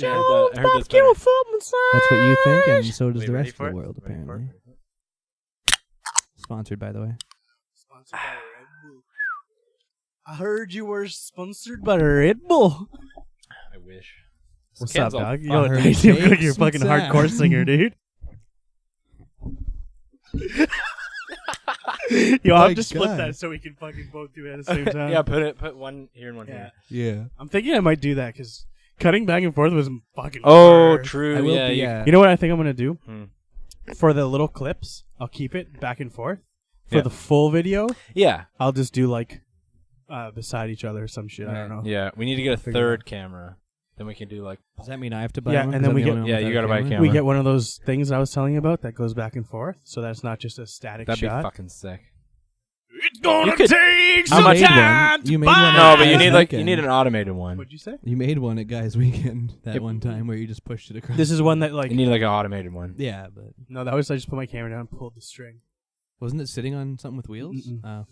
Jones, That's barbecue and foot massage. That's what you think, and so does Wait, the ready rest for of the it? world, Ready for it? apparently. Sponsored, by the way. Sponsored by Red Bull. I heard you were sponsored by Red Bull. I wish. What's up, Can's all dog? You I know, heard you seem like take you're a some fucking hardcore time. singer, dude. Yo, I'll My just split God. that so we can fucking both do it at the same time. Yeah, put one here and one Yeah. here. Yeah. I'm thinking I might do that because cutting back and forth was fucking. Oh, hard. true. I will yeah, be, you- You know what I think I'm gonna do Hmm. for the little clips? I'll keep it back and forth. For Yeah. the full video, yeah, I'll just do like beside each other or some shit. I don't know. yeah. We need to get a Figure it third camera. Then we can do like. Does that mean I have to buy Yeah, one? and 'Cause then I'm we the get- only one Yeah, without you gotta buy a camera. We get one of those things I was telling you about that goes back and forth, so that's not just a static That'd shot. be fucking sick. It's gonna You could- take How some much- time to You made buy. one No, but you Guys need like Weekend. an automated one. What'd you say? You made one at Guys Weekend that Yep. one time where you just pushed it across. This is one that like. You need like an automated one. Yeah, but No, that was I just put my camera down and pulled the string. wasn't it sitting on something with wheels? Mm-mm. Oh.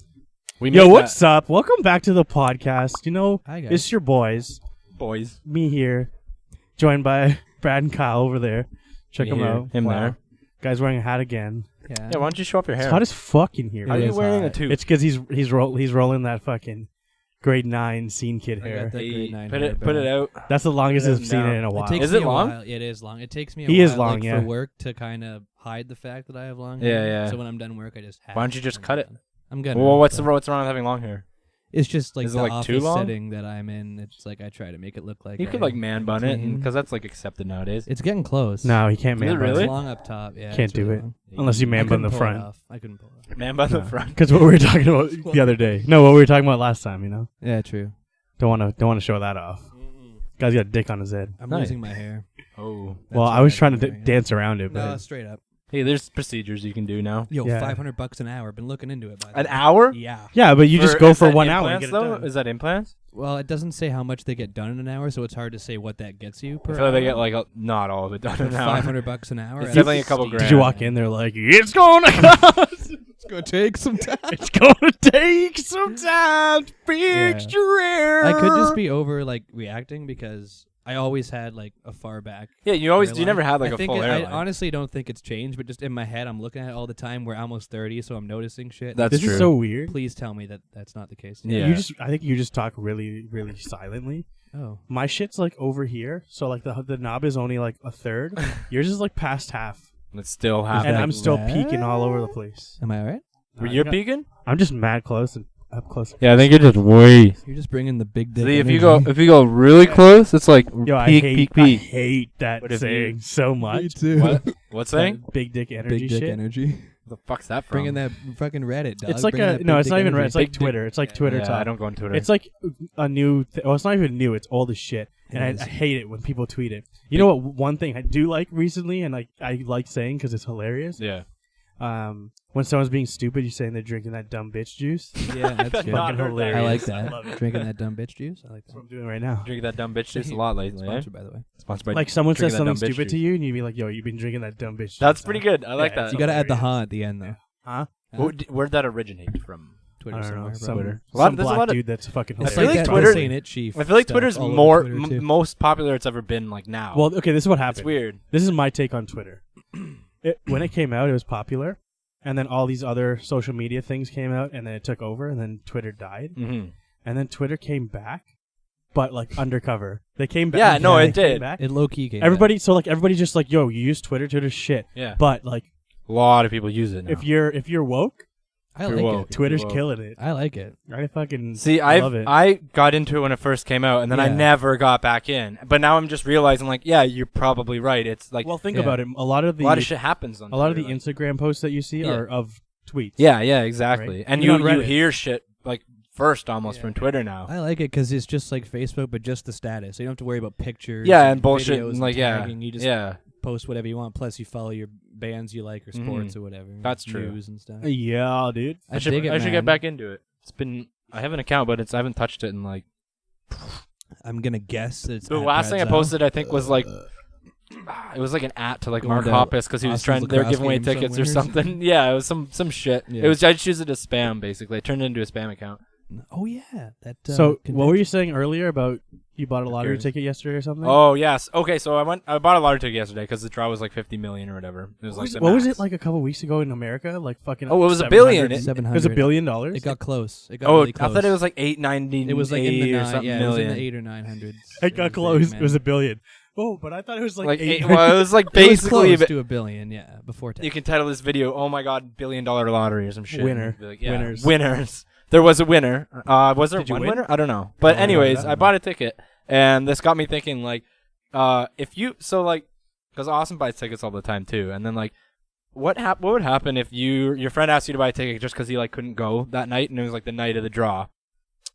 We Yo, made what's up? Welcome back to the podcast. You know, Hi, guys. it's your boys, that, boys? me here, joined by Brad and Kyle over there. Check Me them here, out. him there. Guy's wearing a hat again. Yeah. Yeah, why don't you show up your hair? It's hot as fuck in here. How are It you is wearing a hot. tube? It's because he's rolling that fucking grade 9 scene kid I got hair. that grade 9 put hair, it bro. out. That's the longest Put I've it seen down. it in a while. It takes Is me it a long? while. It is long. It takes me a He while is long, like, yeah. for work to kind of hide the fact that I have long Yeah, hair. yeah. So when I'm done work, I just have Why don't you just cut it? I'm gonna. Well, what's but what's wrong with having long hair? It's just like Is it, the like, office too long? setting that I'm in. It's like I try to make it look like You could I- like man bun it, clean. because that's like accepted nowadays. It's getting close. No, he can't Is it man bun really? It's long up top. Yeah, Can't it's do really it. long. Unless you I man bun couldn't the pull it front. off. I couldn't pull it off. Man bun the No. front. Because what we were talking about the other day. No, what we were talking about last time. You know, Yeah, true. don't want to show that off. Guy's got a dick on his head. I'm Nice. losing my hair. Oh. That's Well, what I was I'm trying to doing. dance around it, No, but straight up. Hey, there's procedures you can do now. Yo, Yeah. $500 an hour. Been looking into it. By the An way. hour? Yeah. yeah, but you just go is for that 1 hour and implants, get it though? done. Is that implants? Well, it doesn't say how much they get done in an hour, so it's hard to say what that gets you per I feel like they hour. get like not all of it done in an hour. $500 an hour. It's That's definitely a couple steep. grand. Did you walk in there like it's gonna cost? It's gonna take some time. It's gonna take some time to fix your hair. I could just be over like reacting because I always had like a far back. Yeah, you hairline. never had like I a think full I hairline. honestly don't think it's changed, but just in my head, I'm looking at it all the time. We're almost 30, so I'm noticing shit. That's This true. is so weird. Please tell me that that's not the case. Yeah. I think you just talk really, really silently. Oh. My shit's like over here, so like the knob is only like a third. Yours is like past half, It's still and happening. I'm still that- peeking all over the place. Am I all right? Were I you got- peeking? I'm just mad close and up close. Yeah, I think you're just way. You're just bringing the big dick. See, if energy. you go really close, it's like Yo, I peak, hate, peak, I peak. hate that What if saying so much. too. What? What's That saying? big dick energy Big dick shit. energy. The fuck's that from? Bringing that fucking Reddit. Dog. It's like Bringing a that no. big It's dick not even Reddit. energy. It's like Big dick- Twitter. It's like Twitter yeah, talk. I don't go on Twitter. It's like a new. Well, it's not even new. It's old as shit, and It is. I hate it when people tweet it. You know what? One thing I do like recently, and I like saying because it's hilarious. yeah. When someone's being stupid, you're saying they're drinking that dumb bitch juice. Yeah, that's I've good. not Fucking heard that. hilarious. I like I that. love it. Drinking that dumb bitch juice. I like That's what that. I'm doing right now. Drink that dumb bitch juice a lot lately. Eh? Sponsored, by the way. Sponsored by Like someone says drinking that something dumb bitch stupid to juice. you, and you'd be like, "Yo, you've been drinking that dumb bitch juice." That's pretty good. I like Yeah, that. You gotta add the hilarious. huh at the end though. Huh? Where'd that originate from? Twitter I don't somewhere, know. bro. Some, Twitter. some There's a black lot of- dude that's fucking I hilarious. feel like that Twitter- This Ain't It Chief. I feel like stuff Twitter's all over more Twitter, too. most popular it's ever been. Like now. Well, okay, this is what happened. it's weird. This is my take on Twitter. When it came out, it was popular, and then all these other social media things came out, and then it took over, and then Twitter died, Mm-hmm. and then Twitter came back, but like undercover. They came back. Yeah, no, they it came did. back. It low key came. Everybody, so like everybody's just like, yo, you use Twitter, Twitter's shit. Yeah. But like, A lot of people use it now. if you're woke, I You're like woke. it. Twitter's Whoa. killing it. I like it. I fucking See, love it. I got into it when it first came out, and then I Yeah. never got back in. But now I'm just realizing, like, yeah, you're probably right. It's like well, think Yeah. about it. A lot of a lot of shit happens on a lot of the Twitter, like- Instagram posts that you see Yeah. are of tweets. Yeah, exactly. Right? And Even you on Reddit. hear shit like first almost Yeah. from Twitter now. I like it because it's just like Facebook, but just the status. So you don't have to worry about pictures. Yeah, and bullshit, videos and like yeah, tagging. You just yeah. post whatever you want. Plus, you follow your bands you like or sports or whatever. That's true. News and stuff. Yeah, dude. I should dig it, I should man. get back into it. It's been I have an account, but I haven't touched it in like. I'm gonna guess that it's The at last thing I Brad's posted, I think, was like. It was like an at to like Going Mark to Hoppus because he was Austin's they were lacrosse giving away game tickets or somewhere. something. Yeah, it was some shit. Yeah. It was I just used it as spam basically. I turned it into a spam account. Oh yeah, that. So what were you convention. saying earlier about You bought a lottery cares? ticket yesterday or something? Oh yes. Okay, so I bought a lottery ticket yesterday because the draw was like 50 million or whatever. It was what was it like a couple weeks ago in America? Like fucking. Oh, it was a 700 billion. It 700. was $1 billion. It got close. It got Oh, really close. I thought it was like 890. It was like in the or 9, something yeah, million. it was in the 8 or 900s. It got close. It was $1 billion. Oh, but I thought it was like Eight, well, it was like It was basically close to $1 billion, yeah, before tax. you can title this video "Oh my God, $1 billion lottery" or some shit. Winner. Be like, Winners. Winners. There was a winner. Was there Did you one win? winner? I don't know. But Oh, anyways, I don't I know. bought a ticket, and this got me thinking. Like, if you because Austin buys tickets all the time too, and then like, what would happen if your friend asked you to buy a ticket just because he like couldn't go that night, and it was like the night of the draw,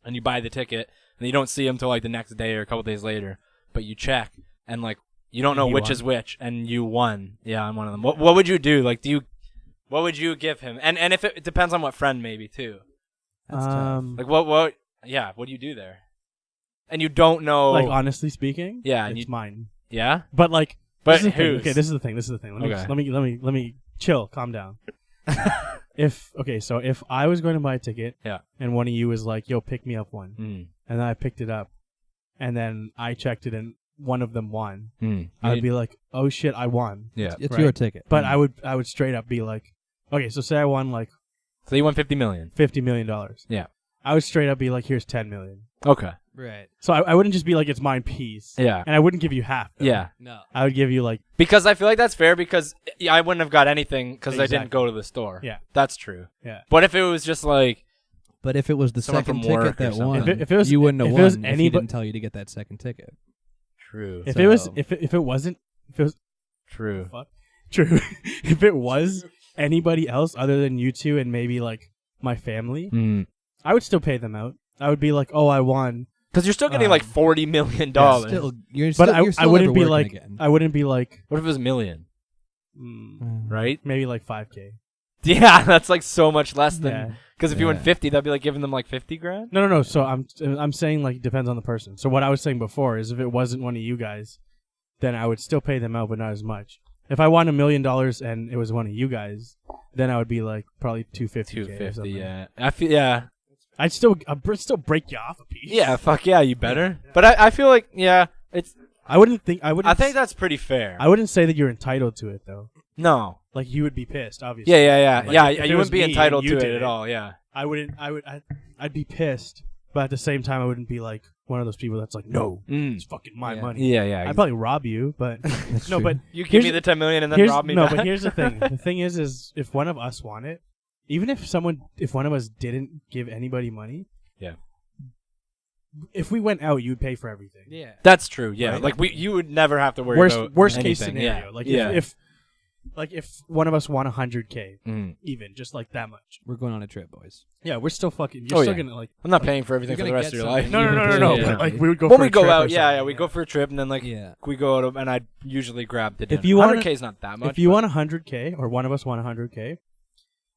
and you buy the ticket, and you don't see him till like the next day or a couple days later, but you check, and like you don't know He which won. is which, and you won. Yeah, I'm one of them. What would you do? Like, what would you give him? And if it depends on what friend maybe too. That's tough. Like what? Yeah, what do you do there? And you don't know. Like honestly speaking, Yeah, and it's mine. yeah. But like, But this is the thing. whose? Okay, this is the thing. This is the thing. Let me chill. Calm down. If I was going to buy a ticket, Yeah. and one of you was like, "Yo, pick me up one," Mm. and then I picked it up, and then I checked it, and one of them won, Mm. I would be like, "Oh shit, I won!" Yeah. It's right. your ticket. But I would straight up be like, "Okay, so say I won like So you won $50 million. $50 million. Yeah. I would straight up be like, "Here's $10 million." Okay. Right. So I wouldn't just be like, "It's mine piece," Yeah. and I wouldn't give you half. though. Yeah. No. I would give you like, Because I feel like that's fair because I wouldn't have got anything because I didn't Exactly. go to the store. Yeah. That's true. yeah. But if it was just like, But if it was the Someone second from work ticket or that something. won, If it was- you wouldn't have if it won was if he anybo- didn't tell you to get that second ticket. true. If it was So- if it wasn't if it was True. true if it was anybody else other than you two and maybe like my family, Mm. I would still pay them out. I would be like, "Oh, I won," Because you're still getting like $40 million. Still, you're but still, I you're still wouldn't never be working like again. I wouldn't be like What if it was $1 million? Right? maybe like 5K. Yeah, that's like so much less than. Yeah. Because if you win Yeah. 50, that'd be like giving them like 50 grand. No. So I'm saying like it depends on the person. So what I was saying before is if it wasn't one of you guys, then I would still pay them out, but not as much. If I won $1 million and it was one of you guys, then I would be like probably 250. 250. Yeah. I feel. Yeah. I'd still break you off a piece. Yeah. Fuck yeah. You better. But I feel like it's. I wouldn't think I would. I think that's pretty fair. I wouldn't say that you're entitled to it though. No. Like you would be pissed, obviously. Yeah. Like, Yeah. if it You was wouldn't be me and entitled you to it did at it, all. Yeah. I wouldn't. I'd be pissed, but at the same time, I wouldn't be like one of those people that's like, "No, it's fucking my money." Yeah. I'd probably rob you, but That's no. true. But You give here's- me the 10 million and then here's, rob me no, back. but here's the thing. The thing is if one of us won it, even if one of us didn't give anybody money, Yeah. if we went out, you'd pay for everything. Yeah. That's true. Yeah. Right? Like you would never have to worry about Worst case anything. scenario. Yeah. Like yeah. if one of us won 100K, Mm. even just like that much. We're going on a trip, boys. Yeah, we're still fucking. You're Oh, still yeah. gonna like. I'm not paying for everything You're for the gonna rest of get your life. something. No. Yeah. But like we would go When for we a go trip or out, yeah, something, we go for a trip and then like Yeah. we go out and I'd usually grab the dinner. If you wanna- 100K is not that much. If you but- won 100K or one of us won 100K,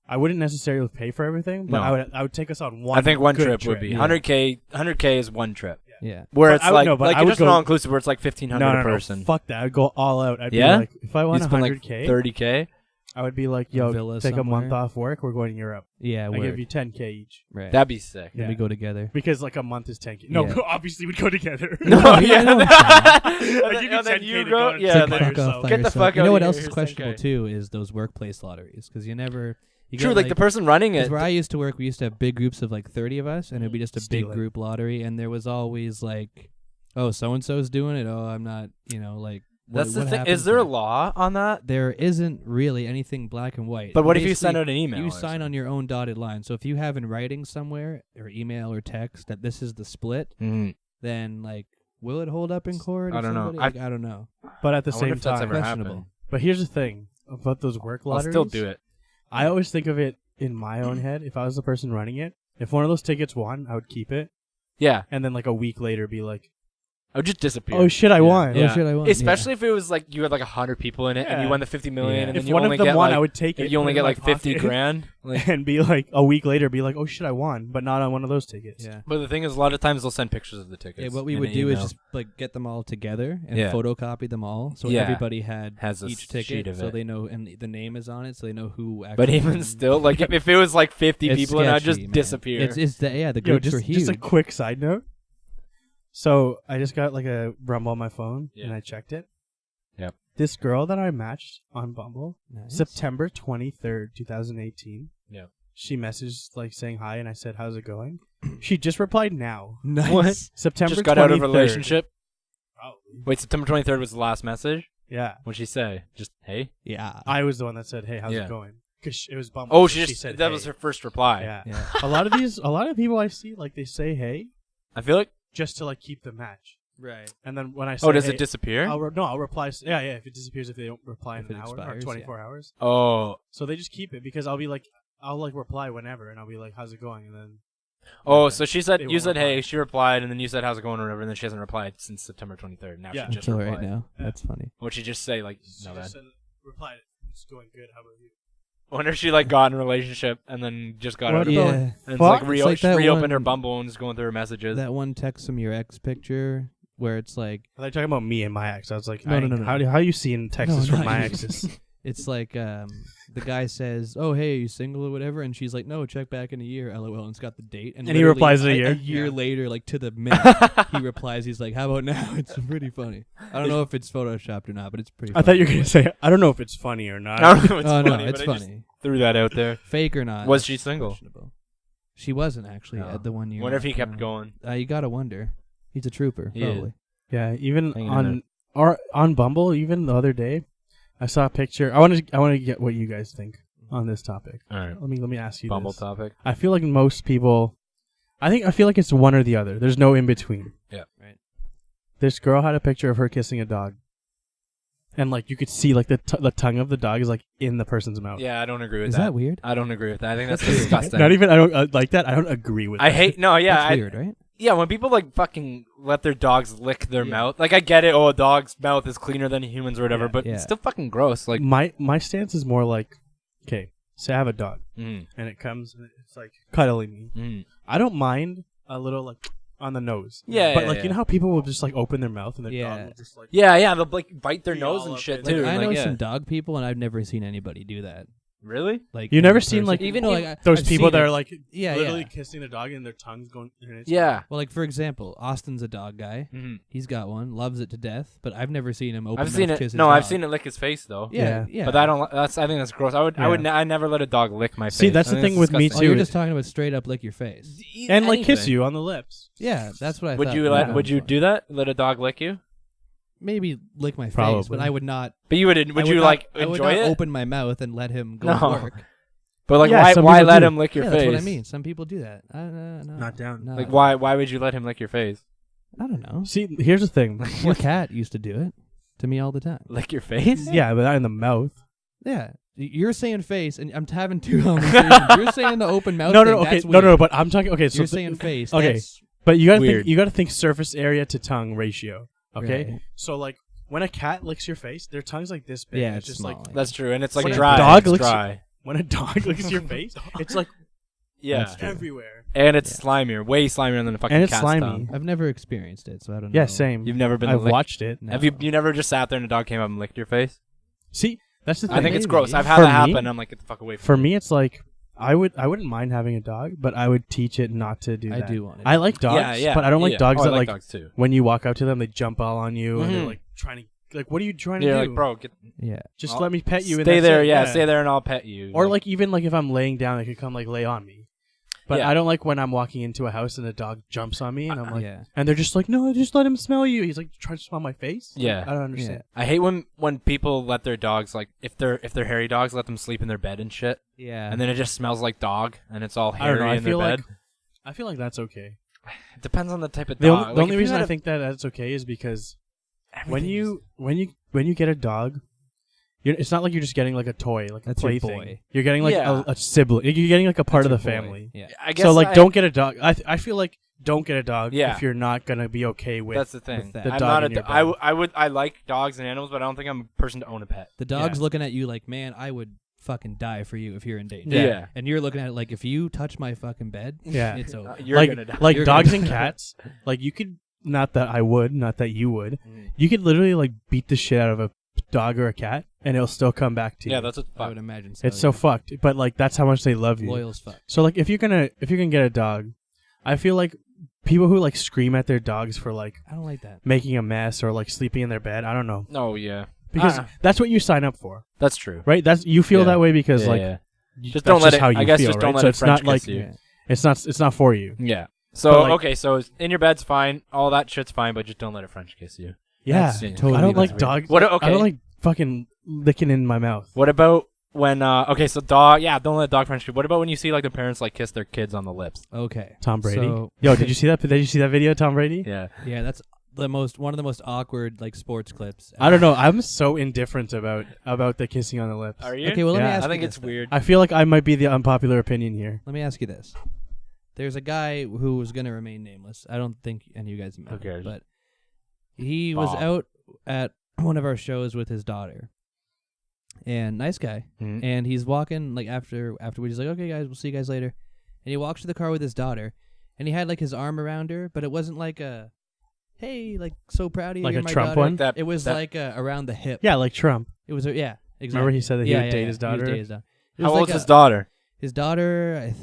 I wouldn't necessarily pay for everything, but No. I would take us on one. I think one good trip would be Yeah. 100K. 100K is one trip. Yeah. Where But it's I would- like no, but like I it's would just go- an all-inclusive where it's like 1,500 No, a person. fuck that. I'd go all out. I'd Yeah? be like, if I won You'd spend like 100K, 30K. I would be like, yo, Villa take a month somewhere. off work. We're going to Europe. Yeah. I give word. you 10K each Right. That'd be sick. Then Yeah. we go together. because like a month is 10K. No, Yeah. obviously we'd go together. No, yeah. know. I give you And then 10K you to go. go to Yeah. Zakk then- by Fuck yourself. off by Get the yourself. fuck You out know what of else here, is here's questionable 10K. too is those workplace lotteries because you never. You True, get, like the person running it. Because where I used to work, we used to have big groups of like 30 of us, and it'd be just a Steal big it. group lottery, and there was always like, oh, so and so's doing it. Oh, I'm not. Like. That's the what thing. happens Is there a there? law on that? There isn't really anything black and white. But what if you Basically, send out an email? You or sign something? on your own dotted line. So if you have in writing somewhere, or email or text, that this is the split, Mhm. then like, will it hold up in court? I if don't know. somebody- I don't know. But at the I wonder same if that's time, ever questionable. happened. but here's the thing about those work I'll lotteries. still do it. I always think of it in my own head. If I was the person running it, if one of those tickets won, I would keep it, Yeah. and then like a week later be like, I would just disappear. "Oh shit, I won!" Oh, shit, I won. Especially if it was like you had like 100 people in it and Yeah. you won the 50 million Yeah. and then If you one only of them get won, like I would take it. you only put it get in my like 50 pocket, grand. Like, and be like a week later, be like, "Oh shit, I won," but not on one of those tickets. Yeah. but the thing is, a lot of times they'll send pictures of the tickets. Yeah, what we in would an do is email. just like get them all together and Yeah. photocopy them all, so Yeah. everybody has a each sheet ticket, of so it. they know, and the name is on it, so they know who. Actually But even won. still, like if it was like 50 It's people and I'd just sketchy, man. disappear. It's the Yo, groups are just huge. a quick side note. So I just got like a Rumble on my phone, Yeah. and I checked it. Yep. This girl that I matched on Bumble, Nice. September 23rd, 2018. Yeah. She messaged like saying hi, and I said, "How's it going?" She just replied now. Nice. What? September Just got out of a 23rd. relationship. Probably. Wait, September 23rd was the last message. Yeah. What'd she say? Just hey. Yeah. I was the one that said, "Hey, how's Yeah. it going?" Because it was Bumble. Oh, so she just said that hey. was her first reply. Yeah. Yeah. a lot of people I see like they say hey I feel like. just to like keep the match, Right. and then when I say Oh, does hey, it disappear? I'll reply. Yeah. If it disappears if they don't reply If in an it hour or expires, 24 hours. Oh. So they just keep it because I'll like reply whenever, and I'll be like, "How's it going?" And then Oh, Okay. so she They said you won't said hey, reply. she replied, and then you said how's it going or whatever, and then she hasn't replied since September 23rd. Now Yeah. she just Until replied. right now. Yeah. That's funny. What'd she just say? Like, she no, just that. replied, "It's going good. How about you?" I wonder if she like got in a relationship and then just got What out of about- it. Yeah. And it's Fuck. like, It's like that reopened her one- Bumble and just going through her messages. That one text from your ex picture where it's like Are they talking about me and my ex? I was like, No, no. How you seeing texts No, from not my you. exes? it's like the guy says, "Oh, hey, are you single or whatever?" And she's like, "No, check back in a year." LOL. And it's got the date. And he literally replies in a year? A year Yeah. later, like to the minute, he replies. He's like, "How about now?" It's pretty funny. I don't know if it's photoshopped or not, but it's pretty. I thought funny. you were gonna say, I don't know if it's funny or not. I don't know if it's Oh funny, no, but it's I just funny. threw that out there. Fake or not? Was that's she single? questionable. She wasn't actually No. at the 1 year. Wonder if he mark, kept no. going. You gotta wonder. He's a trooper, He is. probably. Yeah, even Hanging in on Bumble, even the other day, I saw a picture. I want to get what you guys think on this topic. All right. Let me ask you Bumble this. topic. I feel like most people, I feel like it's one or the other. There's no in between. Yeah. Right. This girl had a picture of her kissing a dog, and like you could see like the tongue of the dog is like in the person's mouth. Yeah, I don't agree with Is that. that weird? I don't agree with that. I think that's That's weird. disgusting. Not even I don't like that. I don't agree with. I that. hate. No, yeah, That's weird, right? yeah. When people like fucking let their dogs lick their Yeah. mouth, like I get it. Oh, a dog's mouth is cleaner than a human's or whatever, Yeah. but Yeah. it's still fucking gross. Like, My stance is more like, okay, say I have a dog mm, and it comes and it's like cuddling me. mm. I don't mind a little like on the nose. Yeah, But yeah, like yeah. you know how people will just like open their mouth and their Yeah. dog will just like Yeah, they'll like bite their Be nose all and up shit in Like it. too. I and, know like, yeah. some dog people, and I've never seen anybody do that. Really? Like You've in never person. seen like Even- No, like, those I've people seen that it. are like Yeah, literally yeah. kissing their dog and their tongue's going in its Yeah. Well, like for example, Austin's a dog guy. Mm-hmm. He's got one, loves it to death. But I've never seen him open. I've mouth seen it. kiss his No, I've dog. seen it lick his face though. Yeah, Yeah. yeah. But I don't. That's. I think that's gross. I would. Yeah. I never let a dog lick my face. See, that's I the think thing with me, disgusting. Oh, you're too. just talking about straight up lick your face. and like kiss Anything. you on the lips. Yeah, that's what I Would thought. you Yeah, let? Would that's you fine. do that? Let a dog lick you? Maybe lick my face, Probably. but I would not. But you would. I Would you not- like I would enjoy not it? open my mouth and let him go No. to work. But like, Yeah, some why people let do. him lick your Yeah, face? that's what I mean. Some people do that. No. Not down. No. Like, why would you let him lick your face? I don't know. See, here's the thing. Your cat used to do it to me all the time. Lick your face? Yeah, but not in the mouth. Yeah. You're saying face, and I'm having two conversations. You're saying the open mouth. No, thing, okay, that's no, weird. but I'm talking. Okay, so You're saying face. okay. That's but you gotta Weird. think surface area to tongue ratio. Okay, Right. so like when a cat licks your face, their tongue's like this big. Yeah, and it's just small. like That's true, and it's like When a dry. dog It's licks dry. when a dog licks your face, it's like Yeah, That's true. everywhere. and it's Yeah. slimier, way slimier than a fucking And it's cat's slimy. tongue. I've never experienced it, so I don't know. Yeah, same. You've never been. I've licked? watched it. No. Have you never just sat there and a dog came up and licked your face? See, that's the thing. I think it's Maybe. gross. I've had For that me- happen. I'm like, get the fuck away from For me, it's like I wouldn't mind having a dog, but I would teach it not to do I that. do want it. I like dogs, Yeah, but I don't like yeah. dogs Oh, I that like like dogs too. when you walk up to them, they jump all on you and they're Mhm. like trying to like, what are you trying Yeah, to like do? bro, get Yeah. Just I'll let me pet you. and stay that's there. it. Yeah, stay there, and I'll pet you. Or like even like if I'm laying down, they could come like lay on me. But Yeah. I don't like when I'm walking into a house and a dog jumps on me and I'm like, Yeah. and they're just like, no, just let him smell you. He's like trying to smell my face. Yeah. I don't understand. I hate when people let their dogs like if they're hairy dogs let them sleep in their bed and shit, Yeah. and then it just smells like dog and it's all I don't know. hairy I in their feel bed. I feel like that's okay. It depends on the type of The dog. only, the Like, only if you reason had I a- think that that's okay is because when everything you get a dog, it's not like you're just getting like a toy, like That's a your plaything. boy. You're getting like Yeah. a sibling. You're getting like a part of the That's your boy. family. Yeah. I guess So like, I- don't get a dog. I feel like don't get a dog Yeah. if you're not gonna be okay with. That's the thing. that. The I'm dog not in your I, bed. I like dogs and animals, but I don't think I'm a person to own a pet. The dog's Yeah. looking at you like, man, I would fucking die for you if you're in danger. Yeah. And you're looking at it like, if you touch my fucking bed, Yeah. it's over. You're like gonna die. like You're dogs gonna and die. cats. Like you could not that I would, not that you would. Mm. You could literally like beat the shit out of a dog or a cat, and it'll still come back to you. Yeah, that's what. I would imagine so. it's so yeah. fucked. But like that's how much they love you. Loyal as fuck. So like if you're gonna get a dog, I feel like people who like scream at their dogs for like I don't like that. making a mess or like sleeping in their bed. I don't know. Oh yeah, Because that's what you sign up for, that's true. right? That's you feel Yeah. that way because like yeah. that's Just don't let it. how you I guess feel, just don't right? let So it it's French not like kiss you. Yeah. it's not for you. Yeah. So But, like- okay, so in your bed's fine. All that shit's fine, but just don't let it French kiss you. Yeah, That's totally I don't that's like weird. dogs. What? I Okay. don't like fucking licking in my mouth. What about when? Okay, so dog. Yeah, don't let dog French kiss. What about when you see like the parents like kiss their kids on the lips? Okay. Tom Brady. So, Yo, did you see that? Did you see that video, Tom Brady? Yeah. yeah, that's one of the most awkward like sports clips. I don't know. I'm so indifferent about the kissing on the lips. Are you? Okay, well let me Yeah. ask I think you it's this, then. weird. I feel like I might be the unpopular opinion here. Let me ask you this. There's a guy who was going to remain nameless. I don't think any of you guys met Who him, cares? but he was Bob. out at one of our shows with his daughter. And nice guy. Mhm. And he's walking like afterwards he's like, "Okay guys, we'll see you guys later." And he walks to the car with his daughter, and he had like his arm around her, but it wasn't like a hey, like so proud of you, Like you're a my Trump daughter. one? That- It was that- like around the hip. Yeah, like Trump. It was yeah, exactly. Remember he said that he would date his He would daughter? date his daughter. It How was old's like his daughter? his daughter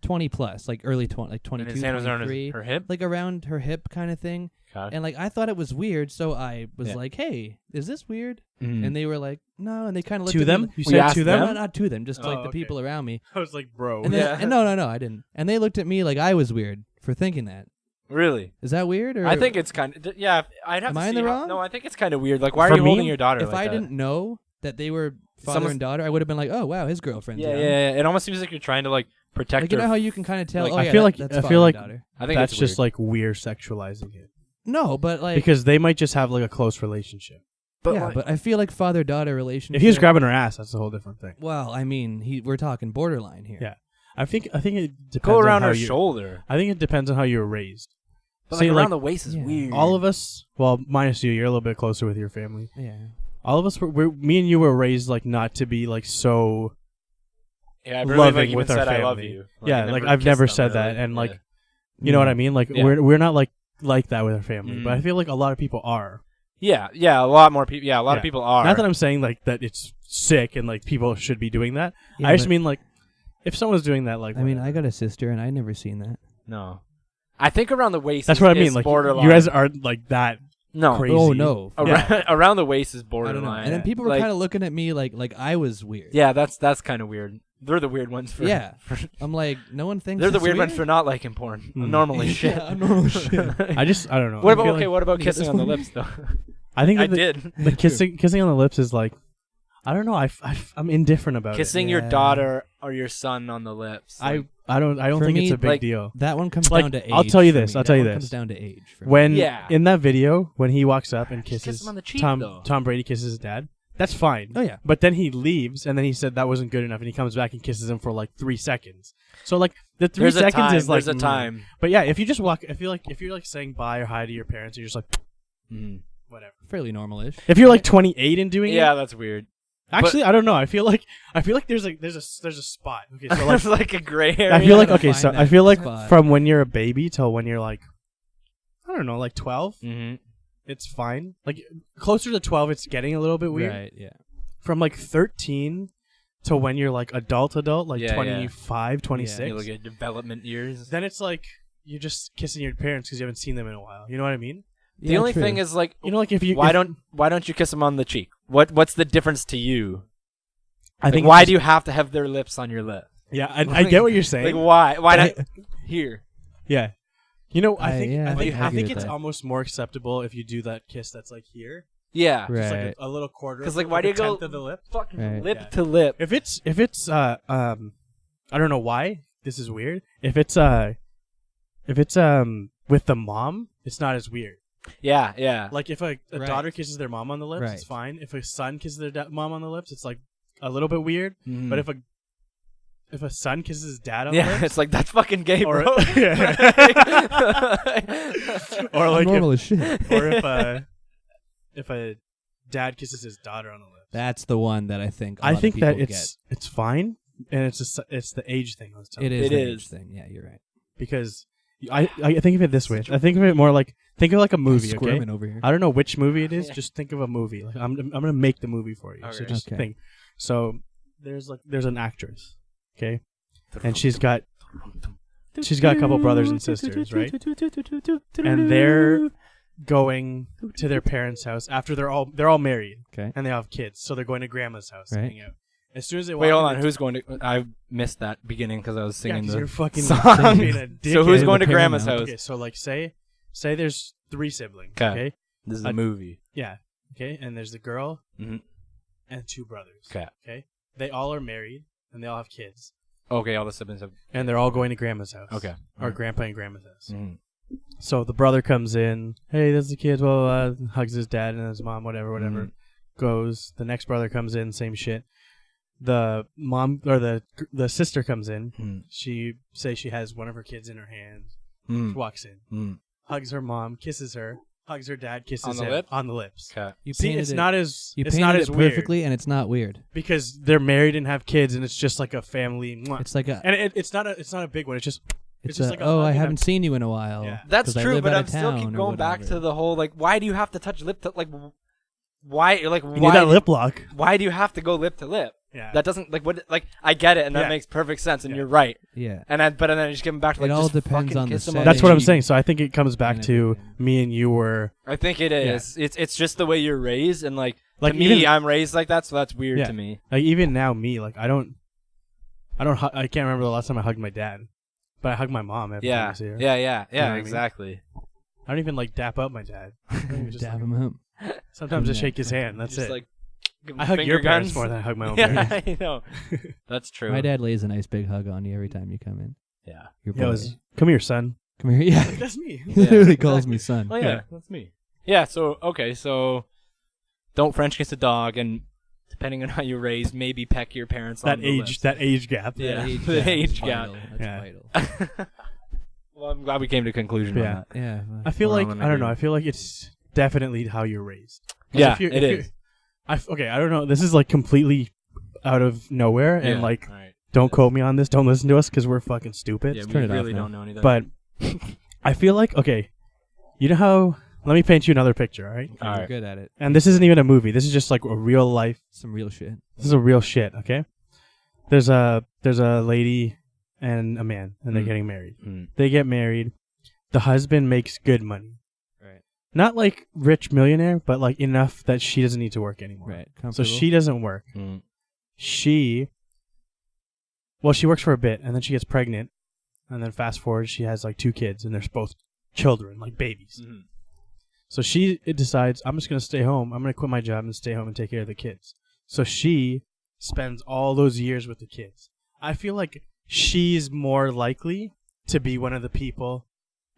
20 plus, like early 20, like 22, And his hand was around 23, her hip. like around her hip kind of thing. Okay. And like I thought it was weird, so I was Yeah. like, "Hey, is this weird?" Mhm. And they were like, "No," and they kind of looked To at them? me. You We said asked to them? them? No, not to them, just Oh, like the okay. people around me. I was like, bro. And then, Yeah. and no, I didn't. And they looked at me like I was weird for thinking that. Really? Is that weird? Or I think it's kind of yeah. I'd have Am to I in see the how- wrong? No, I think it's kind of weird. Like, why For are you me, holding your daughter? if like I that? didn't know that they were father Someone's- and daughter, I would have been like, "Oh wow, his girlfriend's Yeah, young." yeah, yeah. It almost seems like you're trying to like protect Like you her. know how you can kind of tell. Like, oh, I yeah, feel like- that's I father feel and like- daughter. I think That's it's just weird. like we're sexualizing it No, but like because they might just have like a close relationship. But yeah, like- but I feel like father-daughter relationship. If he was grabbing her ass, that's a whole different thing. well, I mean, we're talking borderline here. Yeah. I think it depends go on around how her you, shoulder. I think it depends on how you were raised. But See, like around like, the waist is Yeah. weird. all of us, well, minus you're a little bit closer with your family. Yeah. All of us me and you were raised like not to be like so yeah, I believe, loving like, even with our said, I love family. you. Yeah, I like, I've never kissed them, said that, really. and, like, Yeah. you know what I mean? Like Yeah. we're not like that with our family, but I Mm. feel like a lot of people are. yeah, a lot more people. Yeah, a lot of Yeah. people are. Not that I'm saying like that it's sick and like people should be doing that. Yeah, I just but- mean like if someone's doing that, like I mean, whatever. I got a sister, and I never seen that. No, I think around the waist. That's is, what I mean. is Like borderline. you guys aren't like that no crazy. Oh no, Around, around the waist is I don't borderline. know. And then people were Like, kind of looking at me like I was weird. Yeah, that's kind of weird. They're the weird ones for. Yeah. for- I'm like, no one thinks they're the it's weird ones for not liking porn. Hmm. Normal as shit. Yeah, normal shit. I don't know. What I about feel okay? like- What about Yeah, kissing this on the one- lips though? I think I that did. the kissing on the lips is like I don't know. I'm indifferent about Kissing it. your Yeah. daughter or your son on the lips. Like, I don't For think me, it's a big like, deal. That one comes Like, down to age. I'll tell you for this, me. I'll That tell you one this. comes down to age. For me. When Yeah. in that video when he walks up and Just kiss kisses him on the cheek, Tom though. Tom Brady kisses his dad, that's fine. Oh yeah. But then he leaves, and then he said that wasn't good enough, and he comes back and kisses him for like 3 seconds. So like the 3 there's a seconds time. is like There's a time. But yeah, if you just walk, I feel like if you're like saying bye or hi to your parents, you're just like whatever. Fairly normal-ish. If you're like 28 and doing Yeah, it, that's weird. actually I don't know. I feel like there's a spot. Okay, so like There's like a gray area. I feel like gotta okay, find so I that feel like spot. from when you're a baby till when you're like I don't know, like 12, Mm-hmm. it's fine. Like closer to 12, it's getting a little bit weird. Right. Yeah. From like 13 to when you're like adult, like Yeah, 25, 26. You look at development years. Then it's like you're just kissing your parents because you haven't seen them in a while. You know what I mean? The only thing is like, You know, like if you why don't you kiss them on the cheek? What's the difference to you? I Like, think why it's do you have to have their lips on your lip? Yeah, I get what you're saying. Like why? Why not here? Yeah, you know, I I- think yeah, I I think agree with it's that. almost more acceptable if you do that kiss that's like here, Yeah. Right. just like a little quarter. 'Cause, like, why do you a go- tenth of the lip? Fucking Right. lip Yeah. to lip. If it's I don't know why this is weird. If it's with the mom, it's not as weird. Yeah, yeah. Like if a Right. daughter kisses their mom on the lips, Right. it's fine. If a son kisses their mom on the lips, it's like a little bit weird. Mhm. But if a son kisses his dad on yeah, the lips, it's like that's fucking gay, or bro. or I'm like normal as shit. or if a dad kisses his daughter on the lips. That's the one that I think. A I lot think of that people it's fine, and it's the age thing I was get. telling It you. is. It the is. age thing. Yeah, you're right. Because I think of it this way. I think of it more like think of like a movie. Okay, Squirming over here. I don't know which movie it is. Yeah. Just think of a movie. Like I'm gonna make the movie for you. So Okay. just Okay. think. So there's an actress, okay, and she's got she's got a couple brothers and sisters, right? And they're going to their parents' house after they're all married. Okay. And they all have kids, so they're going to grandma's house to Right. hang out. As soon as they Wait, walk hold in on. the- Who's going to? I missed that beginning because I was Yeah, singing 'cause you're the fucking song. being a So who's dickhead. going to The grandma's paramount. house? Okay, so like say there's 3 siblings. 'Kay. Okay. This is I- a movie. Yeah. Okay. And there's the girl Mhm. and 2 brothers. 'Kay. Okay. They all are married and they all have kids. Okay, all the siblings have. And they're all going to grandma's house. Okay. Or grandpa and grandma's house. Mhm. So the brother comes in. Hey, this is the kids. Well, hugs his dad and his mom. Whatever. Mhm. Goes. The next brother comes in. Same shit. The mom or the sister comes in. Mhm. She has one of her kids in her hands. Mhm. Walks in. Mhm. Hugs her mom. Kisses her. Hugs her dad. Kisses On the him lip? on the lips. Okay. You See, painted it's it, not as you it's painted not it as weird perfectly, and it's not weird. because they're married and have kids, and it's just like a family. Mwah. It's like a. And it's not a big one. It's just It's just a, like a oh, hug I and a- haven't seen you in a while. Yeah. That's 'cause I true, live but out I'm of still town keep or going back whatever. to the whole like, why do you have to touch lip to like, why like you why need that lip lock. why do you have to go lip to lip? Yeah. That doesn't like what like I get it and that Yeah. makes perfect sense and Yeah. you're right. Yeah. And then I just give him back to like It all just depends fucking on the kiss him setting. on That's the what I'm cheek. saying. So I think it comes back And to everything. me and you were I think it is. It's just the way you're raised and like like to me even I'm raised like that so that's weird Yeah. to me. like even now me like I can't remember the last time I hugged my dad, but I hug my mom every time I Yeah. see her. Yeah, what I mean? exactly. I don't even like dap up my dad. Just Dab like- him up. Sometimes just Yeah. shake his hand. That's Just it. like give him I hug finger your parents guns. more than I hug my own Yeah, parents. I know. That's true. My dad lays a nice big hug on you every time you come in. Yeah. Your Yo, boy. come here, son. Come here. Yeah. That's me. He literally calls exactly. me son. Oh yeah, Yeah. that's me. Yeah, so okay, so don't French kiss a dog and depending on how you're raised, maybe peck your parents That on the age, lips. that age gap. Yeah. That The gap age is gap. vital. That's Yeah. vital. Well, I'm glad we came to a conclusion Yeah. on that. Yeah. I feel We're like all in I don't know. I agreement. feel like it's definitely how you're raised. 'Cause Yeah, if you're- it if you're- is. Okay, I don't know. This is like completely out of nowhere, and Yeah, like, all right. don't quote me on this. Don't listen to us because we're fucking stupid. Yeah, we turn it off really now. don't know anything. But I feel like okay, you know how? Let me paint you another picture, all right? You're Alright. good at it. And this isn't even a movie. This is just like a real life. Some real shit. This is a real shit. Okay. There's a lady and a man, and they're Mm. getting married. Mm. They get married. The husband makes good money. Right. Not like rich millionaire, but like enough that she doesn't need to work anymore. Right. So Comfortable. she doesn't work. Mm. She works for a bit, and then she gets pregnant, and then fast forward, she has like 2 kids, and they're both children, like babies. Mhm. So she decides, I'm just gonna stay home. I'm gonna quit my job and stay home and take care of the kids. So she spends all those years with the kids. I feel like she's more likely to be one of the people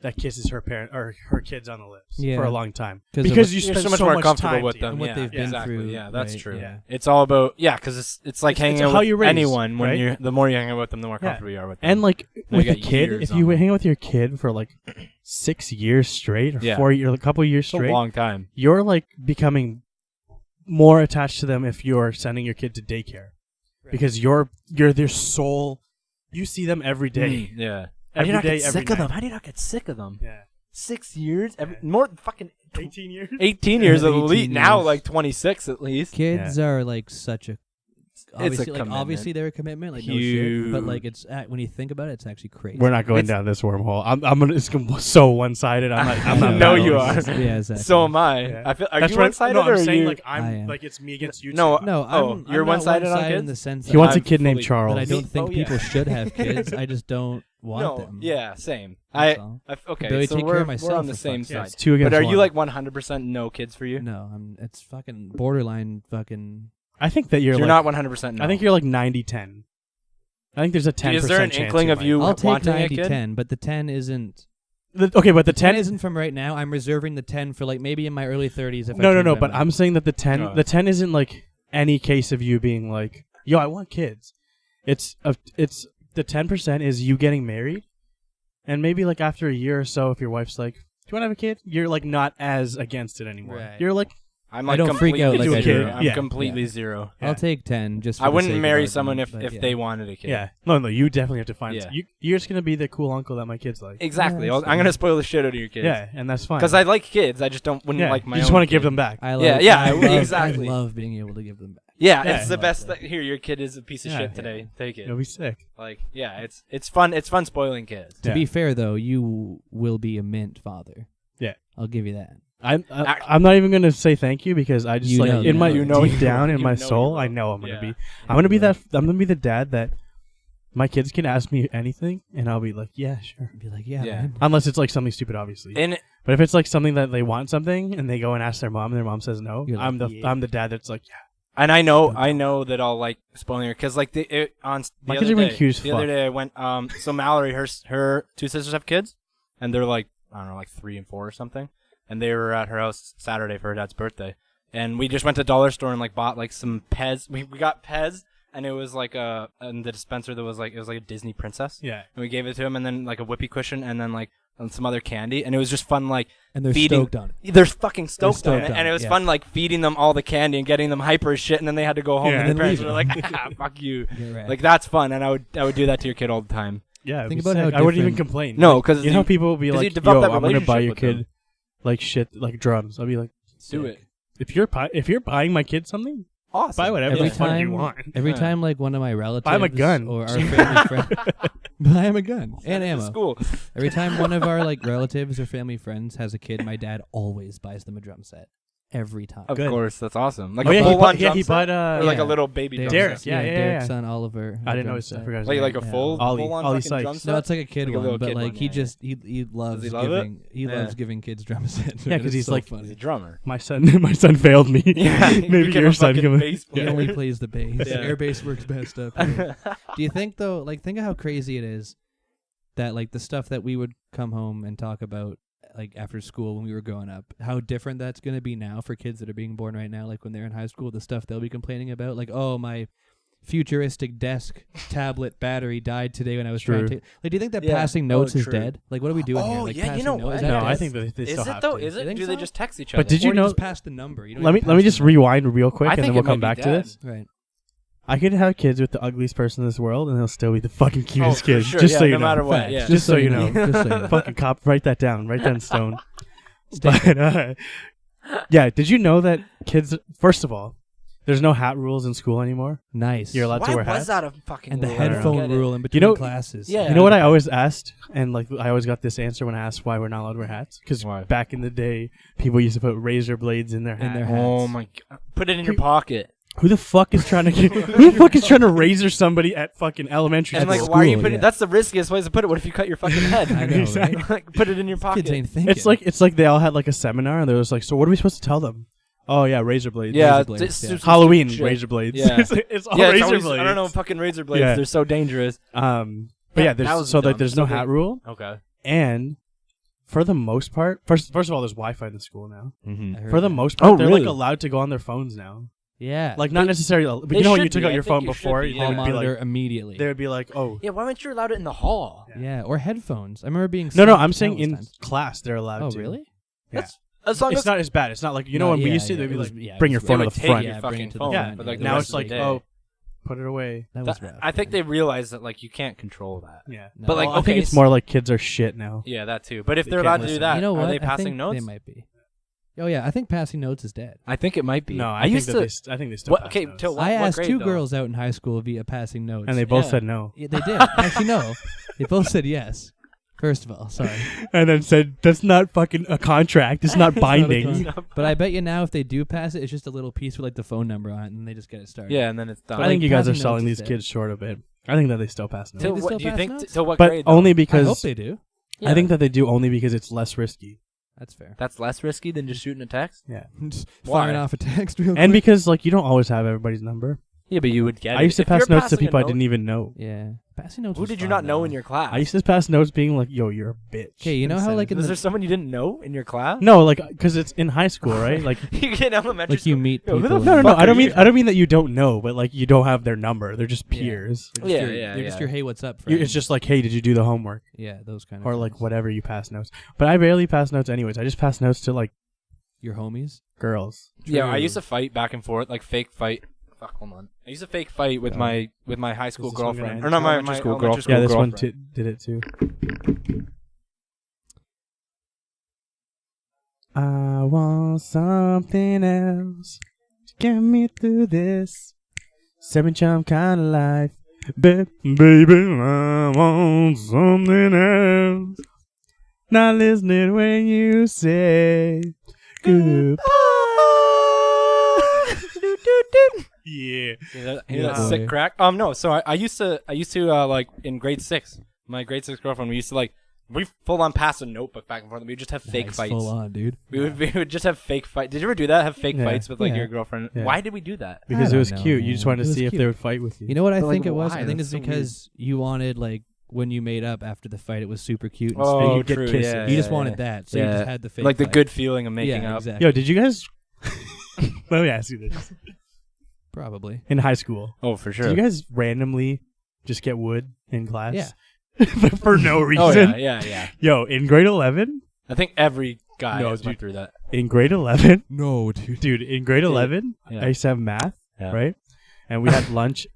that kisses her parent or her kids on the lips Yeah. for a long time 'Cause of because what- you You're spend so much more comfortable time with together. them. And what Yeah, they've been exactly. through, Yeah, that's right, true. yeah. It's all about because it's like It's hanging out how with you're raised, anyone. When right? you're the more you hang out with them, the more Yeah. comfortable you are with them. And like You with a got kid, years if on you them. hang out with your kid for like 6 years straight or Yeah. 4 years, a couple years it's a straight, long time. you're like becoming more attached to them if you're sending your kid to daycare because you're their sole. You see them every day. Yeah. How do Every you not day, get every sick of them? night. How do you not get sick of them? Yeah. 6 years? Yeah. More fucking 18 years. 18 years at 18 least. Now years. like 26 at least. Kids are like such a. Obviously, like commitment. obviously they're a commitment, like no shit. But like Huge. it's when you think about it, it's actually crazy. We're not going It's- down this wormhole. I'm gonna. It's so one-sided. I'm not. No, battling you this. are. Yeah, exactly. So am I. Yeah. I feel. Are That's you what one-sided no, or I'm are saying you? like I I'm am. like it's me against you. No, two. No, Oh, I'm you're not one-sided on one-sided in kids? the sense He that wants a I'm kid named fully- Charles. that I don't think Oh, yeah. people should have kids. I just don't want No. them. Yeah. Same. That's all. Okay. Ability to So take care we're of myself, on the for same fuck's Yeah, side. it's 2 against But are 1. you like 100% no kids for you? No, it's fucking borderline fucking. I think that you're You're like, not 100% no. I think you're like 90-10. I think there's a 10%. Is there an chance inkling of might. you I'll take wanting a kid? 90-10, but the 10 isn't. Okay, but the 10 10 isn't from right now. I'm reserving the 10 for like maybe in my early 30s. If I No. change my But mind. I'm saying that the 10 Oh. the 10 isn't like any case of you being like, yo, I want kids. It's the 10% is you getting married, and maybe like after a year or so, if your wife's like, do you want to have a kid? You're like not as against it anymore. Right. You're like, I'm I like don't freak out completely like I zero. do. I'm Yeah. completely Yeah. zero. Yeah. I'll take 10 just. For I the wouldn't sake of marry someone argument, if but they wanted a kid. yeah, no, you definitely have to find. Yeah. You're just gonna be the cool uncle that my kids like. Exactly. Yeah, I'm that's gonna fine. spoil the shit out of your kids. Yeah, and that's fine. Because I like kids. I just wouldn't yeah, like my you own just want to kid. give them back. I love, Yeah, yeah, I love, exactly. I love being able to give them back. Yeah, Yeah. it's the best. Here, your kid is a piece of Yeah. shit today. Take it. It'll be sick. Like, yeah, it's fun. It's fun spoiling kids. To Yeah. be fair, though, you will be a mint father. Yeah. I'll give you that. I'm not even gonna say thank you because I just You like know, in my you know deep you down will. in You my know soul, you will. I know I'm gonna Yeah. be. I'm gonna be that. I'm gonna be the dad that my kids can ask me anything, and I'll be like, yeah, sure. Be like, yeah, Yeah. man. Unless it's like something stupid, obviously. And But if it's like something that they want something and they go and ask their mom, and their mom says no, You're I'm like, the yeah. I'm the dad that's like, yeah. And I know that I'll like spoiling her because like the My other kids are being day, cute as the other fuck. day I went so Mallory her two sisters have kids and they're like I don't know like 3 and 4 or something and they were at her house Saturday for her dad's birthday and we just went to the dollar store and like bought like some Pez we got Pez and it was like in the dispenser there was like it was like a Disney princess Yeah. and we gave it to him and then like a whoopee cushion and then like some other candy and it was just fun like And they're feeding- stoked on it. they're fucking stoked, stoked on it, on and it, it was yeah. fun like feeding them all the candy and getting them hyper as shit, and then they had to go home, Yeah. and And their then parents were leave. like, "Fuck you!" You're right. Like that's fun, and I would do that to your kid all the time. Yeah. it'd Think be about how sick. I wouldn't even different- complain. No, Like, 'cause you know how you- people will be 'cause you like, develop yo, that I'm gonna buy your relationship with kid like shit, like drums. I'll be like, Do sick. it. If you're buying my kid something, Awesome. buy whatever Every the fuck you time- want. Every Yeah. time, like, one of my relatives Buy him a gun. or our family friend, buy him a gun and Send it to ammo. School. Every time one of our like relatives or family friends has a kid, my dad always buys them a drum set. Every time. Of Good. course, that's awesome. Like Oh a yeah, full-on he drum bought set? Or like Yeah. a little baby drum Derek, set? yeah, yeah, Derek's yeah. son Oliver. I didn't drum know his. I set. forgot his Like name. like a Yeah. full Ollie full-on Ollie fucking Sykes. drum set. No, it's like a kid Like a one, little but kid like one, he yeah, just he loves he love it? giving he Yeah. loves giving kids drum sets. Yeah, And 'cause it's he's so like- He's funny. a drummer. My son failed me. Yeah, he Maybe became your a son fucking can. bass He player. only plays the bass. Yeah. Air bass works best up here. Do you think though, like think of how crazy it is that like the stuff that we would come home and talk about like after school when we were growing up, how different that's going to be now for kids that are being born right now, like when they're in high school, the stuff they'll be complaining about, like, oh, my futuristic desk tablet battery died today when I was trying True. to like, do you think that Yeah. passing notes is true. dead? Like, what are we doing here? Oh, Like, yeah, you passing know notes? what? Is that No, dead? I think that they Is still it have though? to. Is You it? think Do they so? just text each But other? did you Or know- just pass the number? You don't Let me even pass just the number. rewind real quick, I and think then we'll it might come be back to dead. this. Right. I could have kids with the ugliest person in this world, and they'll still be the fucking cutest for kids. sure, Just yeah, so you no know. matter what, Facts. yeah. Just so you know. Just so you know. Fucking cop, write that down. Write that in stone. But yeah, did you know that kids? First of all, there's no hat rules in school anymore. Nice. You're allowed to Why wear was hats. that a fucking and the rule? I don't headphone get it. rule in between know- classes. Yeah. You know what I always asked, and like I always got this answer when I asked why we're not allowed to wear hats. Because Why? back in the day, people used to put razor blades in their In hat. their Oh hats. my god! Put it in your pocket. Who the fuck is trying to who the fuck is trying to razor somebody at fucking elementary And At school? like, why are you school, putting? yeah. That's the riskiest way to put it. What if you cut your fucking head? I know, Exactly. right? Like, put it in your pocket. Kids ain't thinking. It's like they all had like a seminar, and they was like, so what are we supposed to tell them? Oh yeah, razor blades. Yeah, Razor blades, it's yeah. stupid Halloween shit. razor blades. Yeah. it's all Yeah, razor it's always, blades. I don't know, fucking razor blades. Yeah. They're so dangerous. But Yeah, yeah, that there's was so dumb. like there's So no they- hat rule, Okay. and for the most part, first of all, there's Wi-Fi in the school now. Mm-hmm. I heard For the that. most part, Oh, they're really? like allowed to go on their phones now. Yeah. Like not necessarily, but they you know when you should took be. out I your think phone you should before, be, you yeah. hall would be monitor like, immediately. they would be like, oh, Yeah, why weren't you allowed it in the hall? Yeah, or headphones. I remember being. no, sent I'm saying countless in times. class they're allowed Oh, to. really? Yeah. That's as long It's as not as bad. It's not like you know No, when we yeah, used to, yeah, they'd be it was- like, yeah, it bring was your phone they to would the take front. your Yeah, bring fucking it to the phone. front. But like Yeah. the Now rest it's of like, the day. oh, put it away. That was rough. I think they realize that like you can't control that. Yeah, No. But like, Well, I think okay, it's more like kids are shit now. Yeah, that too. But if They they're can't allowed to do listen. that, You know what? are they I passing think notes? They might be. Oh yeah, I think passing notes is dead. I think it might be. No, I I think used that to. I think they still. What? pass Okay, notes. till what? I what asked grade, two though? girls out in high school via passing notes. and they both Yeah. said no, Yeah, they did. Actually, no. They both said yes. First of all, sorry. and then said that's not fucking a contract. It's not binding. But I bet you now if they do pass it, it's just a little piece with like the phone number on it, and they just get it started. Yeah, and then it's done. I think like, you guys are passing selling notes these is kids short a bit. I think that they still pass notes, Till they what still do you pass think? notes? Till what but grade? though? only I hope because they do. I think that they do only because it's less risky. That's fair. that's less risky than just shooting a text. Yeah, Just Why? firing off a text real quick. and because like you don't always have everybody's number. Yeah, but you would get. I used to If you're pass notes to passing a people I note- didn't even know. Yeah, passing notes. Who was did you fun, not know though. in your class? I used to pass notes being like, "Yo, you're a bitch." Okay, you know how, Instead like, of- in Was the- there someone you didn't know in your class? no, like because it's in high school, right? Like you get elementary. like you school. meet Yo, who people. the no, fuck I don't are you? mean that you don't know, but like you don't have their number. They're just Yeah. peers. They're just Yeah, your, yeah, they're just yeah. your hey, what's up, friend. It's just like, hey, did you do the homework? yeah, those kind of Or like things. whatever you pass notes. But I barely pass notes anyways. I just pass notes to like Your homies. girls. Yeah, I True. used to fight back and forth, like fake fight. Fuck, hold on. I used to fake fight with my high school this one gonna girlfriend, end? or not my Elementary school elementary girlfriend. school Yeah, this one girlfriend. did it too. I want something else to get me through this 7-charm kind of life. Baby, I want something else. Not listening when you say goodbye. Yeah. Hear that sick crack? No. So I used to like in grade 6. My grade 6 girlfriend. We used to like we full on pass a notebook back and forth. We would just have fake fights. Full on, dude. We would just have fake fights. Did you ever do that? Have fake fights with like your girlfriend? Yeah. Why did we do that? Because it was cute. You just wanted to It was see if cute. they would fight with you. You know what I But, think like, it was? why? I think That's it's so because you wanted like when you made up after the fight, it was super cute. And Oh, you get true. kisses. Yeah, you just yeah, wanted yeah. that, so you just had the fake like the fight. good feeling of making yeah, up. Exactly. Yo, did you guys? Let me ask you this: Probably. in high school, Oh, for sure. did you guys randomly just get wood in class? Yeah. For no reason. Oh yeah. Yo, in grade 11, I think every guy No, has went dude. through that. in grade 11, No, dude. dude, in grade 11, Yeah. I used to have math, Yeah. right? And we had lunch.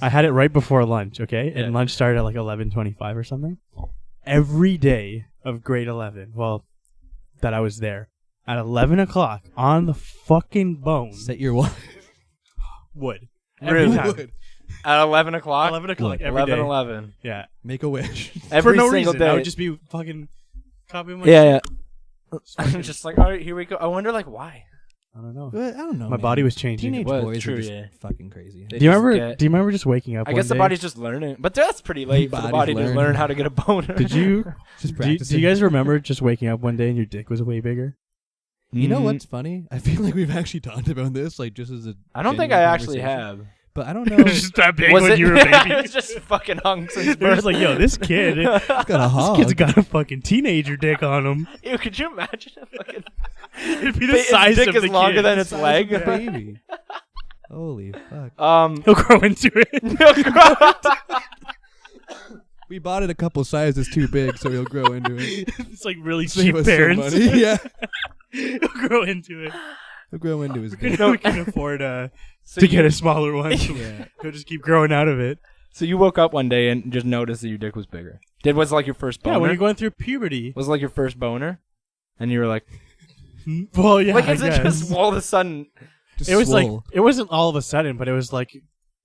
I had it right before lunch, okay? Yeah. And lunch started at like 11:25 or something. Every day of grade 11, well, that I was there, at 11 o'clock on the fucking bone, Set your watch. wood. Every Really? time. At 11 o'clock? 11 o'clock every 11, day. 11. Yeah. Make a wish. Every For no single reason. day. I would just be fucking copying my yeah. I'm just like, all right, here we go. I wonder, like, why? I don't know. I don't know. My man. body was changing. Teenage Well, boys true, are just yeah. fucking crazy. They Do you just remember? get- Do you remember just waking up? I one guess the day? body's just learning. But that's pretty late for the body Body's to learning. learn how to get a boner. Did you? Just do, you practicing. do you guys remember just waking up one day and your dick was way bigger? You know what's funny? I feel like we've actually talked about this, like just as a. I don't think I genuine actually conversation. have. But I don't know. It was just that big Was when it? you were a baby. It's just fucking hung since It birth. was like, yo, this kid, It's got a this hog. kid's got a fucking teenager dick on him. Ew, could you imagine if fucking It'd be the His size dick of is the longer kid. than its leg? baby. Holy fuck! He'll grow into it. We bought it a couple sizes too big, so he'll grow into it. It's like really Save cheap us some parents. money. Yeah, He'll grow into it. he'll grow into his We dick. can afford So to you- get a smaller one. Yeah. He'll just keep growing out of it. So you woke up one day and just noticed that your dick was bigger. Was it like your first boner? Yeah, when you're going through puberty. Was it like your first boner? And you were like, Well, yeah, like, I is it guess. just all of a sudden? Just It was like swole. it wasn't all of a sudden, but it was like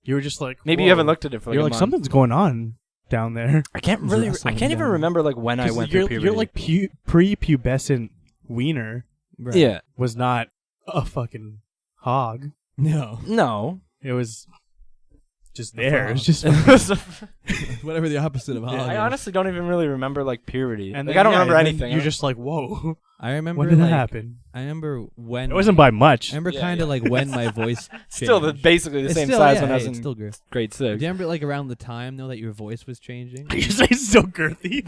you were just like Maybe whoa. you haven't looked at it for like You're a like month. something's going on down there. I can't It's really. I wrestling can't even down. remember like when I 'Cause went you're, through puberty. you're like pre-pubescent wiener Right. yeah. was not a fucking hog. No, No. It was just there. It was frog. just whatever the opposite of hog. I is. honestly don't even really remember like puberty. and Like then, I don't yeah, remember and then anything. You're just like, whoa. I remember. When did that like, happen? I remember when. It wasn't by much. I remember Yeah, kind of yeah. like when my voice. still changed. basically the It's same still, size yeah, when I was it's in still girth. grade Do you 6. remember like around the time though that your voice was changing? You say it's so girthy.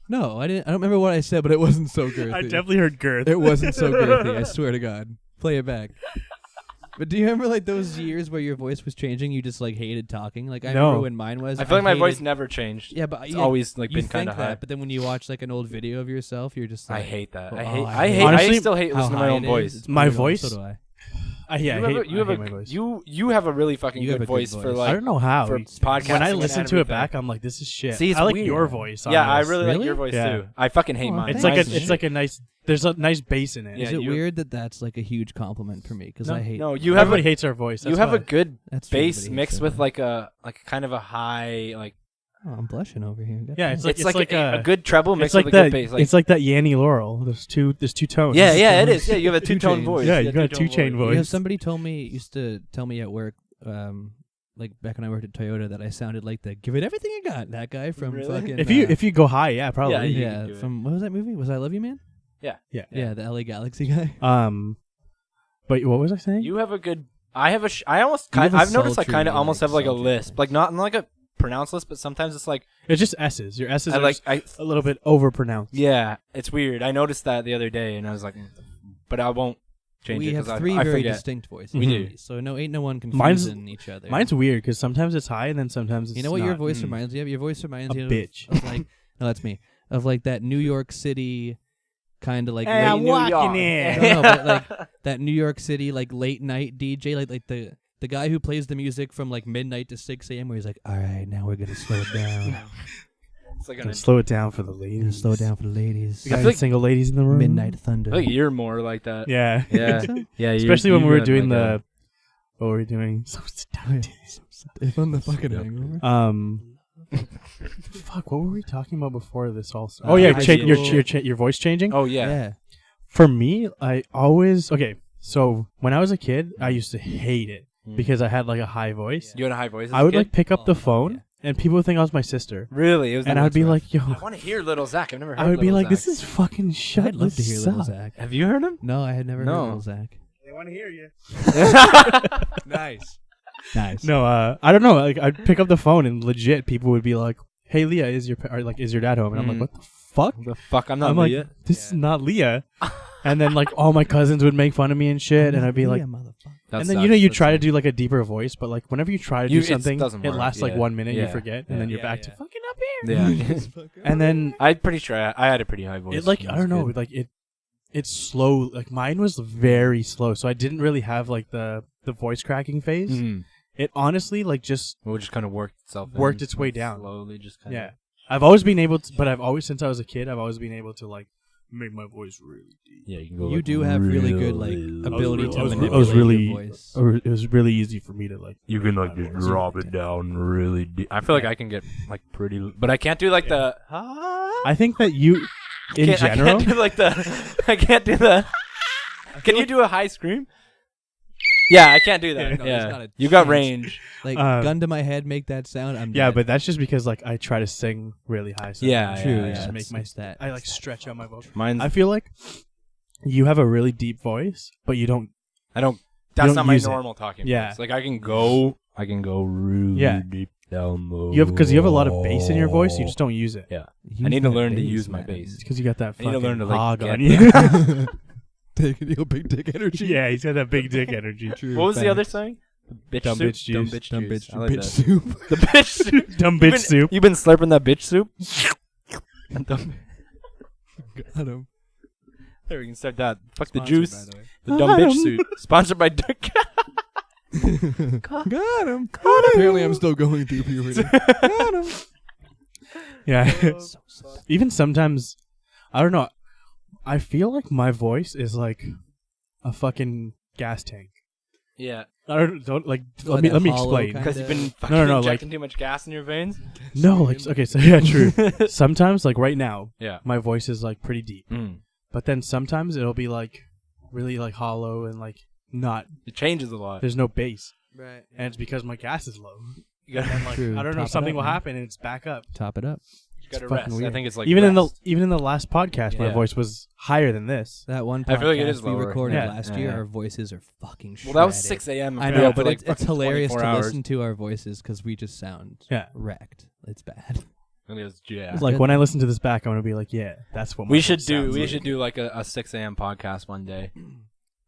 No, I didn't. I don't remember what I said, but it wasn't so girthy. I definitely heard girth. It wasn't so girthy. I swear to God. Play it back. But do you remember like those years where your voice was changing? You just like hated talking. Like I No. remember when mine was. I feel like my hated- voice never changed. Yeah, but It's yeah, always like you been think kind of high. that, but then when you watch like an old video of yourself, you're just like, I hate that. Oh, I I hate. hate Honestly, I still hate how listening to my high own it is. voice. It's My brutal. voice? So do I. Yeah, you I have hate a my voice. you have a really fucking You have good a good voice for voice. I like don't know how. for podcasting. When I and listen to it everything. back, I'm like, this is shit. See, it's I like weird. your voice. On Yeah, I this. really like Really? your voice Yeah. too. I fucking hate Oh, mine. It's thanks. like Mine's it's like a nice. There's a nice bass in it. Yeah, Is it you- weird that that's like a huge compliment for me? Because No. I hate. no. You have Everybody a, hates our voice. you That's have why. a good That's true, bass everybody mixed hates with it. like a kind of a high like. Oh, I'm blushing over here. God Yeah, damn. it's It's like a a good treble it's mixed like with a that. good bass. Like, It's like that Yanny Laurel. There's two tones. yeah, it is. Yeah, you have a Two two-tone chains. voice. Yeah, you got a two-tone two-chain voice. You know, somebody used to tell me at work, like back when I worked at Toyota, that I sounded like the "Give It Everything You Got" that guy from Really? fucking. If you go high, yeah, probably. Yeah, you yeah, can do it. from what was that movie? Was I Love You Man? Yeah. Yeah, the LA Galaxy guy. But what was I saying? You have a good. I have a. I almost. You have a I've noticed I sultry, kind of almost have like a sultry lisp, voice. like not like a pronounced lisp, but sometimes it's like It's just S's. Your S's I are like just I. a little bit overpronounced. Yeah, it's weird. I noticed that the other day, and I was like, but I won't change We it have because three I very forget. distinct voices. We do. So ain't no one Mine's- confusing each other. Mine's weird because sometimes it's high and then sometimes it's You know what your not. voice reminds me of? Your voice reminds A me bitch. of like no, that's me. Of like that New York City kind of like Hey, late I'm New walking York. in. No, but like that New York City like late night DJ, like the guy who plays the music from like midnight to 6 a.m. where he's like, all right, now we're gonna slow it down. It's like Gonna slow it down for the ladies. Slow it down for the ladies. We got any single ladies in the room. Midnight Thunder. I think you're more like that. Yeah. Yeah. Yeah. Especially when we were doing like what were we doing? So If I'm the fucking hangover. Fuck. What were we talking about before this all? Oh yeah, your voice changing. Oh yeah. For me, I always So when I was a kid, I used to hate it because I had like a high voice. You had a high voice. I would like pick up the phone and people would think I was my sister. Really? It was and I would be like, yo. I want to hear Little Zakk. I've never heard. I would be like, Zakk. this is fucking shut. I'd love to hear Little Zakk. Have you heard him? No, I had never heard Little Zakk. They want to hear you. Nice. No, I don't know. Like I'd pick up the phone and legit people would be like, "Hey, Leah, is your dad home?" And I'm like, "What the fuck? The fuck? I'm not Leah. Like, this is not Leah." And then like all my cousins would make fun of me and shit, and I'd be like, and then you try to do like a deeper voice, but like whenever you try to do something, it lasts like 1 minute, you forget, and then you're back to fucking up here. Yeah. And then I'm pretty sure I had a pretty high voice. It like I don't know, like it's slow. Like mine was very slow, so I didn't really have like the voice cracking phase. Mm-hmm. It honestly like just kind of worked its way down slowly, just kind of. Yeah, I've always been able to, but I've always since I was a kid, I've always been able to like make my voice really deep. Yeah, you can go. You do have really good like ability to manipulate I was really, your voice. It was really easy for me to like. You can like just drop it down really deep. I feel like I can get like pretty, but I can't do like the. I think that you, in general, I can't do like the. I can't do the. Can you do a high scream? Yeah, I can't do that. No, yeah, you got range. Like gun to my head, make that sound. I'm dead. but that's just because like I try to sing really high. So true. I Yeah, just make my that. I like stretch out my vocal. Mine's. I feel like you have a really deep voice, but you don't. I don't. That's not my use normal talking Yeah. voice. Like I can go really deep down low. Because you have a lot of bass in your voice, you just don't use it. Yeah. Use I need to that learn to bass, use my man. bass. Because you got that I need fucking to learn to, like, hog get on you. Taking your big dick energy. Yeah, he's got that big dick energy. True. What was the other Facts. saying? Bitch Dumb soup? bitch juice. Dumb bitch Dumb juice. bitch, I like bitch that. soup. The bitch soup. Dumb bitch soup. You've been slurping that bitch soup? Dumb. Got him. There, we can start that. Fuck the Sponsored, juice. by the way. The dumb bitch soup. Sponsored by Dick. Got him. Apparently, I'm still going through puberty. Got him. Yeah. Even sometimes, I don't know. I feel like my voice is like a fucking gas tank. Yeah. Don't like. Oh, let me that hollow explain. kind Because you've been fucking No, injecting too much gas in your veins? No, like okay, so yeah, true. Sometimes, like right now, Yeah. my voice is like pretty deep, but then sometimes it'll be like really like hollow and like not. It changes a lot. There's no bass, Right. and it's because my gas is low. You gotta, And like True. I don't know, Top it something up, will man. happen and it's back up. Top it up. you gotta fucking rest. I weird. think it's like even rest. in the last podcast, my Yeah. voice was higher than this. That one podcast I feel like it is we lower. recorded Yeah. last year, our voices are fucking shredded. Well, that was 6 a.m. I and know, for but like it's fucking hilarious 24 to hours. listen to our voices because we just sound wrecked. It's bad. And it was- yeah. Like when I listen to this back, I'm gonna be like, yeah, that's what my We voice should sounds like. do like a 6 a.m. podcast one day.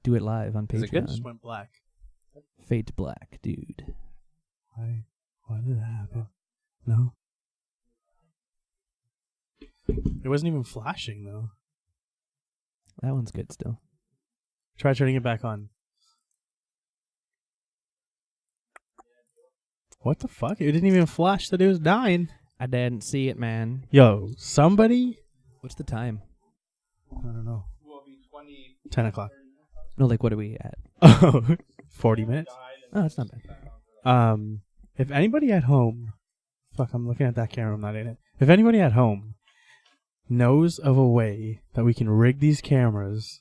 Do it live on Is it good? Patreon. Just went black. Fade black, dude. Why did that happen? No. It wasn't even flashing though. That one's good still. Try turning it back on. What the fuck? It didn't even flash that it was dying. I didn't see it, man. Yo, somebody? What's the time? I don't know. 10 o'clock. No, like what are we at? Oh, 40 minutes? Oh, that's not bad. If anybody at home... Fuck, I'm looking at that camera, I'm not in it. If anybody at home knows of a way that we can rig these cameras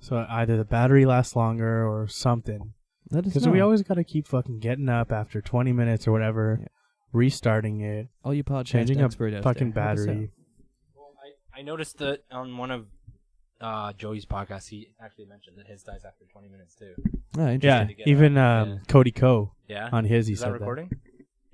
so either the battery lasts longer or something. Let us Because know. we always got to keep fucking getting up after 20 minutes or whatever, restarting it, all you podcast changing a expert out fucking there, help us battery. Well, I noticed that on one of Joey's podcasts, he actually mentioned that his dies after 20 minutes too. out. Oh, interesting. Yeah, to get even up, yeah. Cody Ko Yeah. on his, he Is said that recording?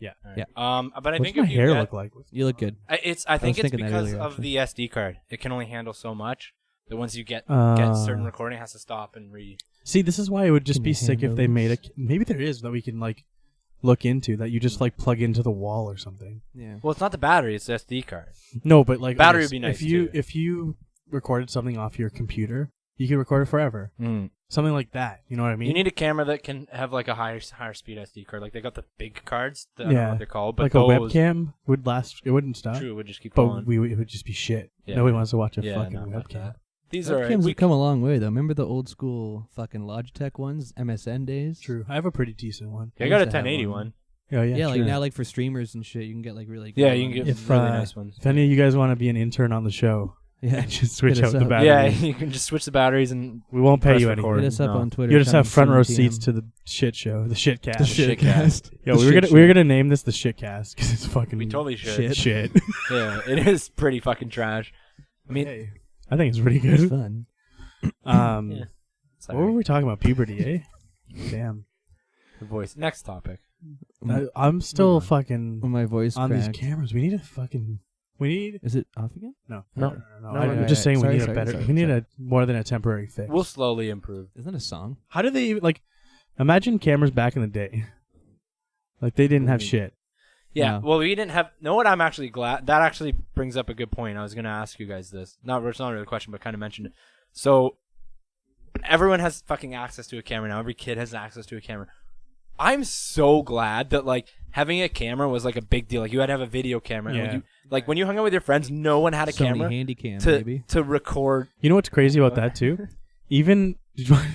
Yeah. Alright. Yeah. But I What's think my if you hair get, look like? You look good. I think it's thinking that because earlier, of actually. the SD card. It can only handle so much. That once you get Uh, certain recording, it has to stop and re. See, this is why it would just Can be you sick if handle they made this? a... Maybe there is that we can, like, look into, that you just, like, plug into the wall or something. Yeah. Well, it's not the battery; it's the SD card. No, but, like... Battery okay, would be nice, If too. you recorded something off your computer, you can record it forever. Mm. something like that. You know what I mean? You need a camera that can have like a higher speed SD card. Like they got the big cards. I don't know what they're called, but like those, a webcam would last. It wouldn't stop. True, it would just keep But going. it would just be shit. Yeah. Nobody wants to watch a Yeah, fucking no, not webcam. that. These are Webcams have come a long way though. Remember the old school fucking Logitech ones, MSN days? True. I have a pretty decent one. I got a used to have 1080 one. one. Oh yeah. Yeah, like true. now, like for streamers and shit, you can get like really. Yeah, good you can get ones. If, really uh, nice ones. If any of you guys want to be an intern on the show, Yeah, just switch hit out us the up. battery. Yeah, you can just switch the batteries and We won't pay press you record. anything. hit us up No. on Twitter. You just have front row Coming soon, seats TM. to the shit show, the shit cast. The shit shitcast. Yo, we were gonna name this the shit cast because it's fucking we totally should. Shit. Yeah, it is pretty fucking trash. I mean, Hey, I think it's pretty It's good. fun. yeah. What were we talking about? Puberty, eh? Damn. The voice. Next topic. I'm still When fucking my voice on cracked. these cameras. We need a fucking. We need. Is it off again? No. No. I'm okay. just saying Sorry, we need sorry, a better. sorry, we need sorry. a more than a temporary fix. We'll slowly improve. Isn't that a song? How do they like? Imagine cameras back in the day. Like they didn't have shit. Yeah, No. well, we didn't have. Know what? I'm actually glad. That actually brings up a good point. I was going to ask you guys this. It's not really a question, but kind of mentioned it. So, everyone has fucking access to a camera now. Every kid has access to a camera. I'm so glad that, like, having a camera was, like, a big deal. Like, you had to have a video camera. And Yeah. like, when you hung out with your friends, no one had a Sony camera Handycam, baby. to record. You know what's crazy about that too? Even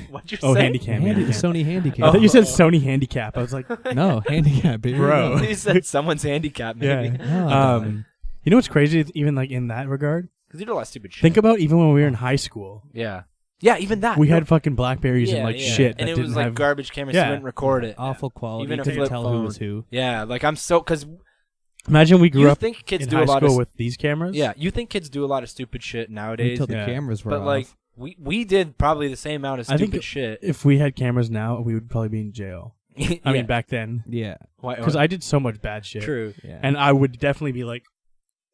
What'd you oh, say? Handycam. Handycam. Sony Handycam. I thought you said Sony Handicap. I was like, No, Handicap, baby. Bro. You said someone's handicap, maybe. yeah. No, You know what's crazy? Even like in that regard, Because you did a lot of stupid shit. think about even when we were in high school, Yeah. Yeah, even that. we No. had fucking Blackberries and Yeah, like yeah. shit And that it didn't was like have. garbage cameras, so Yeah. you wouldn't record it. awful quality. Even You a couldn't flip tell phone. who was who. Yeah, like I'm so because Imagine we grew you up think kids in do high a lot school of with these cameras. yeah, you think kids do a lot of stupid shit nowadays, Until the Yeah. cameras were but off. like we did probably the same amount of I think stupid shit. If we had cameras now, we would probably be in jail. I mean, back then, Yeah. because I did so much bad shit, true. Yeah. and I would definitely be like,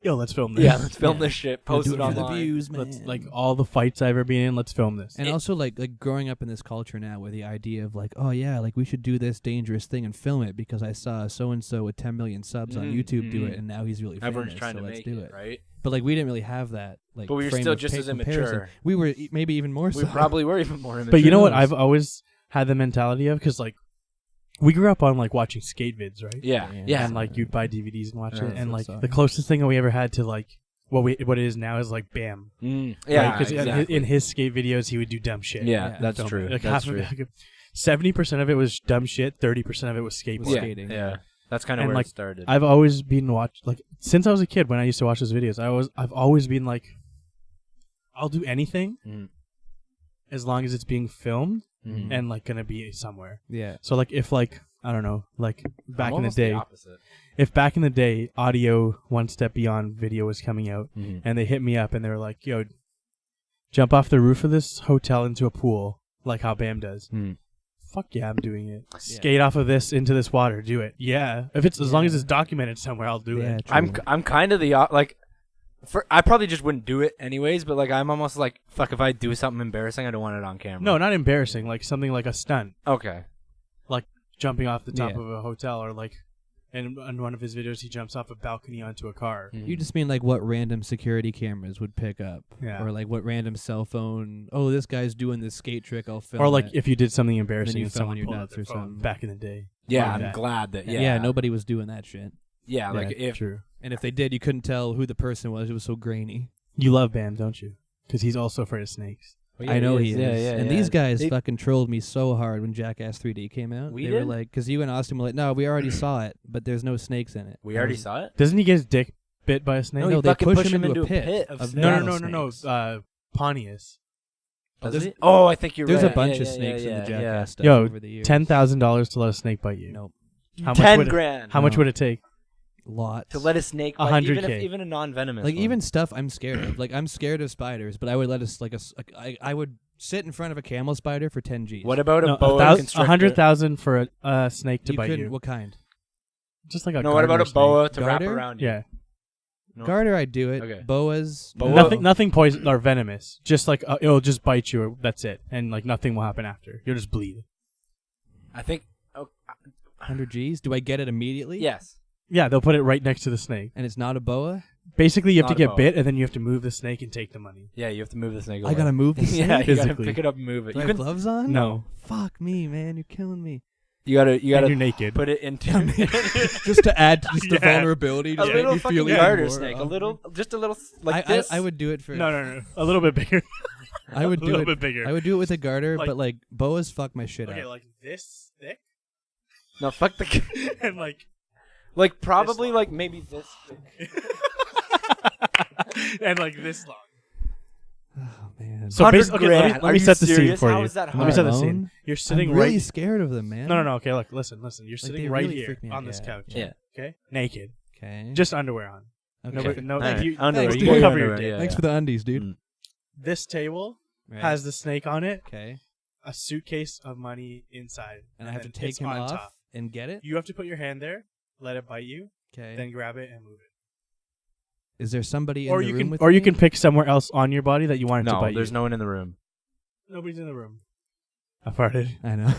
"Yo, let's film this." Yeah, let's film Yeah. this shit, We'll post do it for the online. views, man. Let's like all the fights I've ever been in. Let's film this. And also like growing up in this culture now where the idea of like, oh yeah, like we should do this dangerous thing and film it because I saw so and so with 10 million subs on Mhm, YouTube do mhm. it and now he's really Everyone's famous, trying so to let's make do it, right? But like we didn't really have that like But we were frame still of just as comparison. immature. We were maybe even more so. We probably were even more immature. But you know what? knows? I've always had the mentality of because like we grew up on like watching skate vids, right? Yeah, Yeah. yeah. And like you'd buy DVDs and watch Yeah, it, that's and what like sucked. the closest thing that we ever had to like what it is now is like Bam. Yeah, Because exactly. in his skate videos he would do dumb shit. Yeah, Yeah. that's Film true. it. Like That's half true. of it, 70% of it was dumb shit. 30% of it was skateboarding. Yeah, skating. yeah. That's kind of And, where like, it started. I've always been like since I was a kid when I used to watch those videos. I've always been like, I'll do anything Mhm. as long as it's being filmed Mhm. and like gonna be somewhere. Yeah. So like if like I don't know like back I'm in the almost day, opposite. if back in the day audio one step beyond video was coming out Mhm. and they hit me up and they were like, yo, jump off the roof of this hotel into a pool like how Bam does. Mhm. Fuck yeah, I'm doing it. Skate off of this into this water, do it. Yeah, if it's as long as it's documented somewhere, I'll do Yeah, it. true. I'm kind of the like. I probably just wouldn't do it anyways, but like I'm almost like fuck if I do something embarrassing, I don't want it on camera. No, not embarrassing. Like something like a stunt, Okay. like jumping off the top Yeah. of a hotel, or like in one of his videos, he jumps off a balcony onto a car. You just mean like what random security cameras would pick up, Yeah. or like what random cell phone. Oh, this guy's doing this skate trick. I'll film. Or like it. if you did something embarrassing you and fell someone on your pulled out nuts their or phone something. back in the day. Yeah, Like I'm that. glad that. yeah, Yeah, nobody was doing that shit. Yeah, like Yeah, if true. And if they did, you couldn't tell who the person was. It was so grainy. You love Bam, don't you? Because he's also afraid of snakes. I know he is. Yeah, yeah. And yeah. these guys They- fucking trolled me so hard when Jackass 3D came out. We they were did? like, because you and Austin were like, no, we already saw it, but there's no snakes in it. We already saw it. Doesn't he get his dick bit by a snake? No, you they fucking push him into a pit of of snakes. no. rattlesnakes. Pontius. Does there's- he? Oh, I think you're There's right. a bunch Yeah, of yeah, snakes yeah, in the yeah, Jackass stuff Yo, over the years. $10,000 to let a snake bite you. Nope. How much 10 would it- grand. How much No. would it take? Lots. to let a snake bite, 100K. even a non-venomous like one. even stuff I'm scared of. Like I'm scared of spiders, but I would let us I would sit in front of a camel spider for 10 G's. What about No, a boa 1,000 constrictor? 100,000 for a snake to you bite could, you. What kind? Just like a No, what about a gardener boa to Garter? wrap around you? snake. No. Garter, I'd do it. Okay. Boas, Boa- no. Nothing poison or venomous. Just like it'll just bite you. Or that's it, and like nothing will happen after. You'll just bleed. I think. Oh, 100 G's. Do I get it immediately? yes. Yeah, they'll put it right next to the snake. And it's not a boa. basically you have to Not a get boa. bit, and then you have to move the snake and take the money. Yeah, you have to move the snake away. I gotta move the snake. Yeah, you gotta Physically. pick it up and move it. Do You I have can. gloves on? No, Fuck me, man. You're killing me. You gotta and you're naked. put it into Just to add to just the Yeah. vulnerability. a Just make little me fucking feel even garter more snake. A awkward. little, just a little like I this. I would do it for. No, a little bit bigger. I would a do little it. bit bigger. I would do it with a garter, Like- but like boas fuck my shit Okay, up. like this thick, No, fuck the. and like Like probably long. like maybe this. and like this long. Oh man. So 100 basically, okay, let grand. me Are you set the scene serious? for How you. is that Let me set the hard? scene. You're sitting I'm really right. scared of them, man. No. Okay, look, listen. You're sitting they right really here freak me out, on this yeah. couch. Yeah. Okay, naked, Okay. just underwear on. okay. Nobody, no, Alright. you, Underwear. Thanks, You dude. can cover your underwear, dick. yeah, Thanks yeah. for the undies, dude. Mm. This table Right. has the snake on it, Okay. a suitcase of money inside, And I have to then take it's him on off top. and get it. You have to put your hand there, let it bite you, Okay. then grab it and move it. Is there somebody Or in the you room can, with or me? you can pick somewhere else on your body that you want it to No, bite there's you. no one in the room. Nobody's in the room. I farted. I know.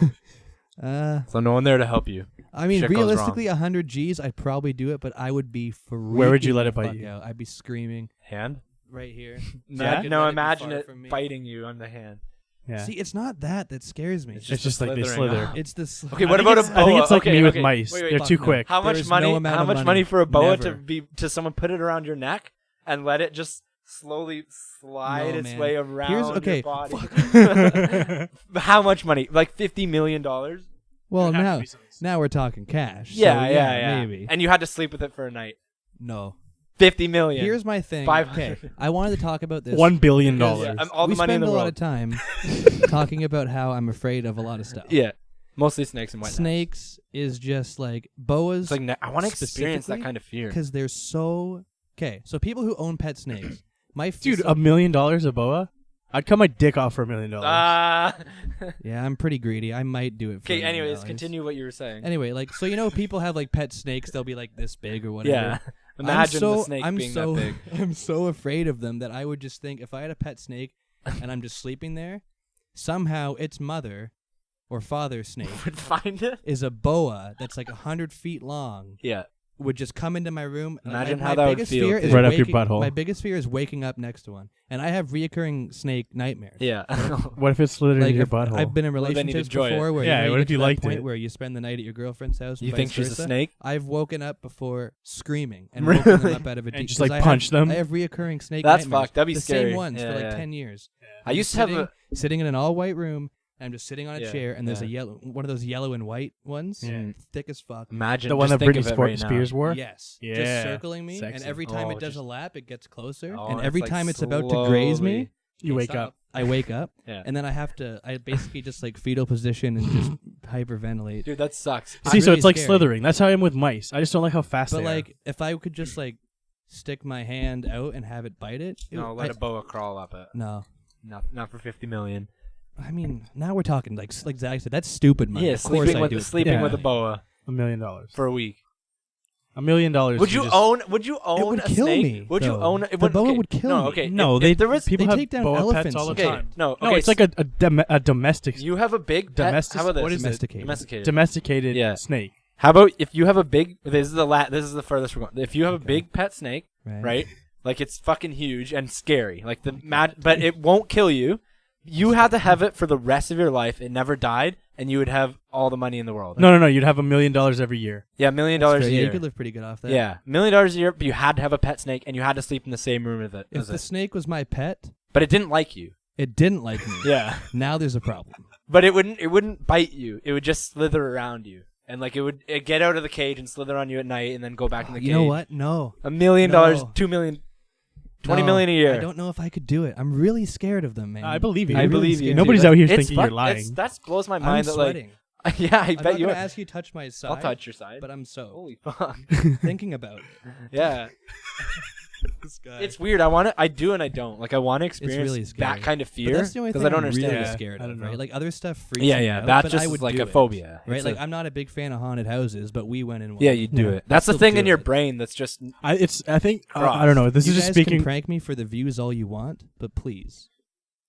So no one there to help you. I mean, Shit goes realistically, 100 G's, I'd probably do it, but I would be freaking Where would you let it the bite fuck you? out. I'd be screaming Hand? right here. Yeah? No, Let it be imagine far it from me. biting you on the hand. Yeah. See, it's not that scares me. It's It's just the like they slithering. slither. It's this. Okay, I what think about a it's- boa? I think it's like Okay, me with okay. mice. Wait, They're fuck too no. quick. How much There's money? no amount How of much money. money for a boa Never. to be to someone put it around your neck and let it just slowly slide No, its man. way around Here's- okay, your body? How much money? Like $50 million? Well, It'd have to now be something now we're talking cash. so Yeah. maybe. And you had to sleep with it for a night. No. 50 million. Here's my thing. 500. Okay, I wanted to talk about this. $1 billion. Because, Yeah, all the we money in spend the a lot world. of time talking about how I'm afraid of a lot of stuff. Yeah. Mostly snakes and white knives. Snakes is just like boas. It's like I want to experience that specifically, kind of fear. because they're so okay. So people who own pet snakes, my Dude, so- $1 million a boa? I'd cut my dick off for $1 million. yeah, I'm pretty greedy. I might do it. For Okay, $1 million. anyways, continue what you were saying. Anyway, like so, people have like pet snakes. They'll be like this big or whatever. Yeah. Imagine the snake I'm being so, that big. I'm so afraid of them that I would just think if I had a pet snake and I'm just sleeping there, somehow its mother or father snake Would find it? is a boa that's like 100 feet long. Yeah. Would just come into my room. and Imagine my how that would biggest feel, fear too. is Right up your waking- butthole. My biggest fear is waking up next to one, and I have reoccurring snake nightmares. Yeah. What if it slithered Like into your if- butthole? I've been in Well, then you'd relationships enjoy it. before where Yeah, you what get if you to that liked point it? where you spend the night at your girlfriend's house. You and think vice she's a versa. snake? I've woken up before screaming and woken them Really? up out of a And deep. just, 'cause like, I punch have, them? I have reoccurring snake That's nightmares. fucked. That'd be the scary. same ones Yeah, for like yeah. 10 years. I used to have a. Sitting in an all white room. I'm just sitting on a Yeah, chair, and there's a yeah. one of those yellow and white ones, Yeah. thick as fuck. Imagine the one just that think Britney of it right Spears now. wore? Yes, Yeah. just circling me, and Sexy. every time Oh, it does just- a lap, it gets closer, Oh, and it's every like time it's about to graze me, slowly. You wake stop. up. I wake up, Yeah. and then I basically just like fetal position and just hyperventilate. Dude, that sucks. See, so really it's like scary. slithering. That's how I am with mice. I just don't like how fast But they like, if I could just like stick my hand out and have it bite it, No, let a boa crawl up it. No, Not for 50 million. I mean now we're talking like Zach said, that's stupid money. Yeah, Of course sleeping I do with it. sleeping Yeah. with a boa $1 million. for a week. $1 million. Would you just- own? Would you own would a kill snake? me, Would you though. own? The boa would kill no, me. Okay. No, if there was. people they have take down boa elephants pets all the Okay. time. No. Okay. No, it's like a domestic, You have a big pet. Domestic- How about this? what is it? Domesticated. Domesticated. domesticated Yeah. snake. How about if you have a big? This is the furthest we're going. If you have a big pet snake, right? Like it's fucking huge and scary. Like but it won't kill you. You had to have it for the rest of your life. It never died, and you would have all the money in the world. No. You'd have $1 million every year. Yeah, $1 million That's a fair. Yeah, year. you could live pretty good off that. Yeah, $1 million a year, but you had to have a pet snake, and you had to sleep in the same room with it. If the snake was my pet, But it didn't like you. it didn't like me. Yeah, Now there's a problem. but it wouldn't bite you. It would just slither around you, and like it'd get out of the cage and slither on you at night, and then go back in the cage. You know what? No. $1 million, No. $2 million, $20 No, million a year. I don't know if I could do it. I'm really scared of them, man. I believe you. I I'm really believe you. scared. Nobody's dude. out here It's thinking you're fuck- lying. That blows my I'm mind. That like, sweating. yeah, I I'm bet not you. gonna ask you to touch my side. I'll touch your side. But I'm so Holy fuck. thinking about it. Yeah, This guy. it's weird. I do and I don't. Like I want to experience really scary. that kind of But fear that's the only thing I don't I'm understand. really Yeah, scared I of, don't right? know. Like other stuff freaks Yeah, me yeah. out, That but just I is would like do a it, phobia. right? It's Like a- I'm not a big fan of haunted houses, but we went in one. yeah, you do Yeah. it. That's the Still thing do in your it. brain that's just I think Cross. I don't know. This You is just guys speaking. can prank me for the views all you want, but please.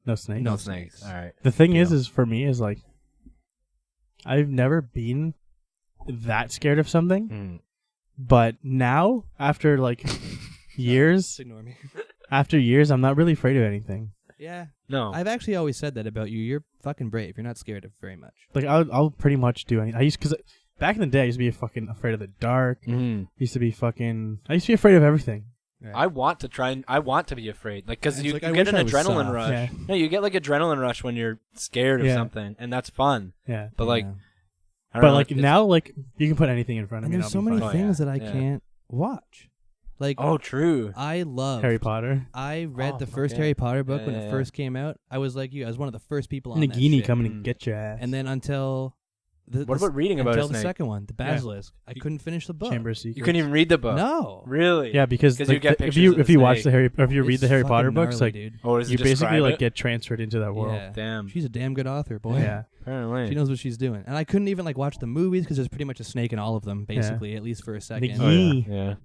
No snake. No snakes. snakes. All right. The thing is Deal. for me is like, I've never been that scared of something, but now after like years, Just ignore me. after years, I'm not really afraid of anything. Yeah. No. I've actually always said that about you. You're fucking brave. You're not scared of very much. Like I'll pretty much do anything. Because back in the day, I used to be fucking afraid of the dark. I used to be afraid of everything. Right. I want to be afraid, like, because It's you like, I get wish an I was adrenaline soft. rush. Yeah. No, you get like adrenaline rush when you're scared of Yeah. something, and that's fun. Yeah. But like, Yeah. I don't But know, like it's- now, like you can put anything in front of And me. there's and so I'll be many fine. Oh, things yeah. that I Yeah. can't watch. Like, Oh, true. I love Harry Potter. I read Oh, the fuck first yeah. Harry Potter book when Yeah, it yeah. first came out. I was like you. I was one of the first people on that Nagini shit. coming Mm. to get your ass. And then until What about reading about a until the snake? second one, the Basilisk, I couldn't finish the book. Chamber of Secrets. You couldn't even read the book. No. Really? Yeah, because 'Cause like, you get if pictures you of if the you watch snake. the Harry or if you read It's the Harry fucking Potter books, gnarly, like dude. Or does it you basically describe like it? get transferred into that world. Yeah. Damn. She's a damn good author, boy. Yeah. Apparently. She knows what she's doing. And I couldn't even like watch the movies because there's pretty much a snake in all of them, basically, at least for a second. Nagini. Oh, yeah. Yeah.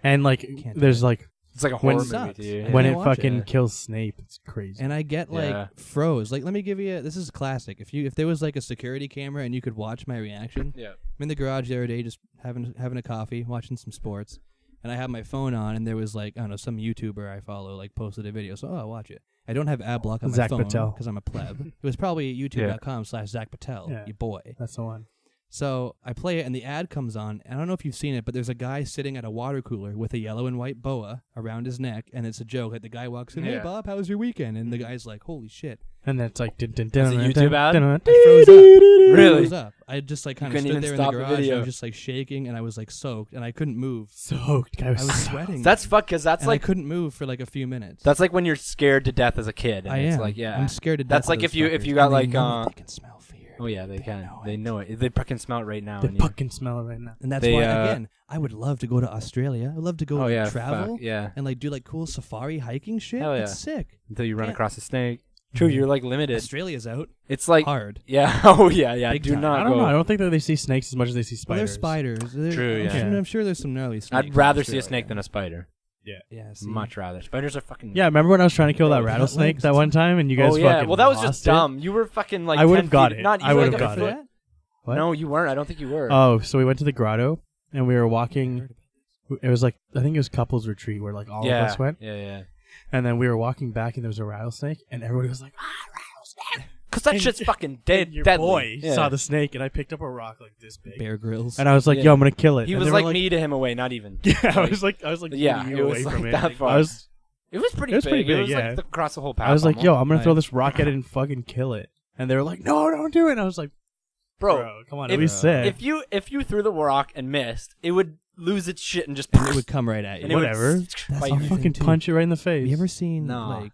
And like Can't do there's it. like It's like a When- horror It movie sucks. to you. I when can't it watch it. fucking kills Snape, it's crazy. And I get like Yeah. froze. Like, let me give you this is classic. If there was like a security camera and you could watch my reaction. Yeah. I'm in the garage the other day just having a coffee, watching some sports, and I have my phone on and there was like, I don't know, some YouTuber I follow like posted a video. So I'll watch it. I don't have ad block on my Zakk phone Patel. because I'm a pleb. It was probably youtube.com/Zakk Patel, Yeah. you boy. That's the one. So I play it and the ad comes on. And I don't know if you've seen it, but there's a guy sitting at a water cooler with a yellow and white boa around his neck, and it's a joke. Like the guy walks in, "Hey Yeah. Bob, how was your weekend?" And the guy's like, "Holy shit!" And then it's like dun, dun, Is it dun, YouTube dun, ad? dun, dun, I froze up. I Really? froze up. I just like kind of couldn't stood even there in the stop the garage. And I video. was just like shaking, and I was like soaked, and I couldn't move. Soaked. Guy I was was soaked. sweating. That's fuck, because that's and like I couldn't move for like a few minutes. that's like when you're scared to death as a kid. And I it's am. like, yeah. I'm scared to death. That's of like those if you fuckers, got and they like, know they can smell fear. Oh yeah, they can. know They it. know it. They fucking smell it right now. They and you- fucking smell it right now. And that's They, why again, I would love to go to Australia. I'd love to go Oh yeah, travel. fuck, yeah. And like do like cool safari hiking shit. Hell yeah. It's sick. Until you run Can't- across a snake. True, you're like limited. Australia's out It's like hard. yeah. Oh yeah, yeah. Big Do time. not I don't go. know. I don't think that they see snakes as much as they see Well, spiders. there's spiders. True, I'm yeah. Sure, Yeah. I'm sure there's some gnarly snakes. I'd rather see a in snake Australia. than a spider. Yeah, see. Much rather. Spiders are fucking. Yeah, remember when I was trying to kill that Bro, rattlesnake legs. that one time and you guys Oh yeah. fucking Well, that was lost just it? dumb. You were fucking like. I would've 10 got feet- it. Not, you I were, would've like, got a it. foot? What? No, you weren't. I don't think you were. Oh, so we went to the grotto and we were walking. It was like I think it was couples retreat where like all yeah. of us went, Yeah, yeah. and then we were walking back and there was a rattlesnake and everybody was like, rattlesnake. Cause that And- shit's fucking dead. And your deadly. boy Yeah. saw the snake and I picked up a rock like this big, Bear Grylls. and I was like, Yeah. "Yo, I'm gonna kill it." He And was they were like me to him away, not even. Yeah, I was like Yeah, getting it was away like from it. that far. I was It was pretty It was big. pretty big, It was yeah. like across the whole path. I was like, almost. "Yo, I'm gonna Right. throw this rock at it and fucking kill it." And they were like, "No, don't do it." And I was like, bro, come on, if- it'd be sick. if you threw the rock and missed, it would lose its shit and just and it would come right at you. and it would Whatever. That's bite the I'll other you. thing, fucking too. punch it right in the face. Have you ever seen No.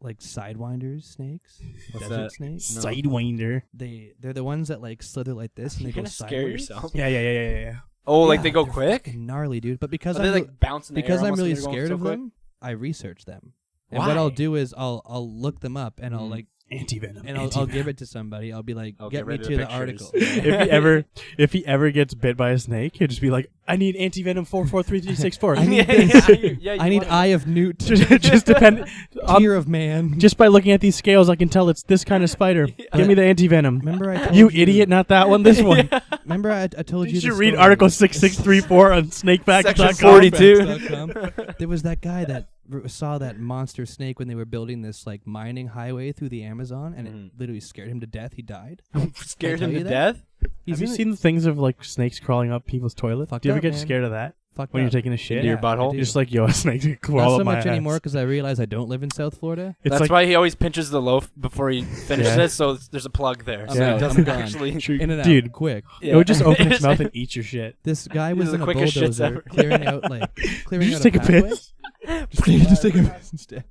like sidewinders snakes? What's Desert that? snakes? No. Sidewinder. They're the ones that like slither like this and You're they go gonna scare sideways. yourself. Yeah. Oh, like Yeah, they go they're quick? fucking gnarly, dude. But because Are I'm they like bouncing the because air I'm almost really when they're going scared so of quick? them, I research them. And what I'll Why? do is I'll look them up and I'll Mm. like Anti-venom. and I'll give it to somebody. I'll be like, I'll get me rid of to the the article. pictures. if he ever gets bit by a snake, he'll just be like, "I need anti-venom 443364." I need Yeah, this. yeah, you I need want it. Eye of Newt. just depend Tear of Man. just by looking at these scales, I can tell it's this kind of spider. Give me the anti-venom. Remember I told You idiot, not that one, this one. Remember I told you You should the read story. Article 6634 on snakebacks.com. Section 42. Facts.com. There was that guy that saw that monster snake when they were building this like mining highway through the Amazon, and it literally scared him to death. He died. Scared Did I him tell to you that? death? He's Have you in it. seen the things of like snakes crawling up people's toilets? Fucked Do you ever up, get man. scared of that Fucked when up. you're taking a shit? Into your I butthole? do. You're just like, yo, a snake Not crawl so up my much ass. anymore because I realize I don't live in South Florida. It's That's like, why he always pinches the loaf before he finishes Yeah. it, so there's a plug there. So Yeah. he doesn't I'm gone. actually... In and out, dude, quick. it would just open its mouth and eat your shit. This guy These was are in the a quickest shits bulldozer ever. clearing out like clearing Did you out just take a pathway. piss? Just take a piss instead.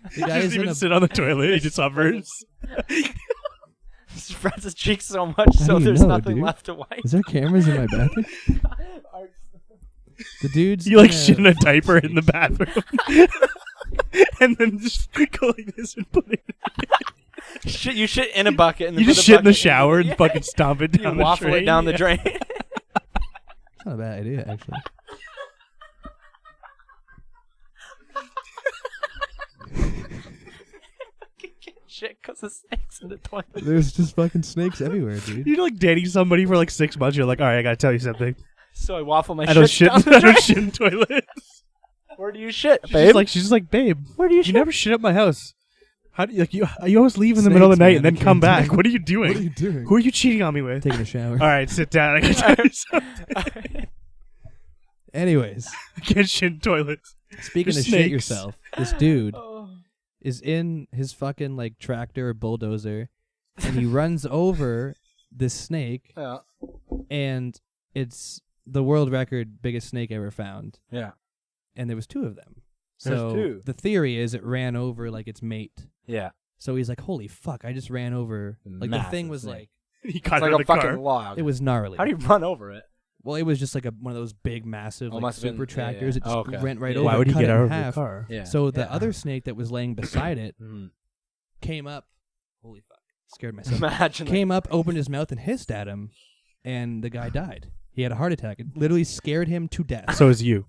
The He guy is doesn't in even a sit on the toilet. He just hovers. spreads his cheeks so much so do you there's know, nothing dude? left to wipe. Is there cameras in my bathroom? The dude's You like in a- shit in a diaper in the bathroom. And then just go like this and put it. Shit, you shit in a bucket. And You then put just shit in the bucket shower Yeah. and fucking stomp it You down the waffle drain. it down the Yeah. drain. It's not a bad idea, actually. Shit, cause the snakes in the toilet. There's just fucking snakes everywhere, dude. You're like dating somebody for like 6 months. You're like, all right, I gotta tell you something. So I waffle my I don't shit. down the I don't drain. shit in toilets. Where do you shit, She's babe? just like, babe, Where do you you shit? never shit at my house. How do you always leave in the middle of the night and then come back? What are you doing? What are you doing? Who are you cheating on me with? Taking a shower. All right, sit down. I can tell you something. Anyways, I can't shit in toilets. speaking There's of shit snakes. yourself, this dude Oh. is in his fucking like tractor or bulldozer, and he runs over this snake, Yeah. and it's the world record biggest snake ever found. Yeah. And there was 2 of them. There's So 2. the theory is it ran over like its mate. Yeah. So he's like, "Holy fuck! I just ran over." Like the thing Massive was snake. like, He caught It's it like in a the fucking car. log. it was gnarly. How do you run over it? Well, it was just like one of those big, massive Oh, like must have super been- yeah, tractors. yeah. It just Oh, okay. went right Yeah. over. Why would he cut get it out in of the half. car? Yeah. So the Yeah. other snake that was laying beside it Mhm. came up. Holy fuck! Scared myself. Imagine. Came up, opened his mouth, and hissed at him, and the guy died. He had a heart attack. It literally scared him to death. So is you.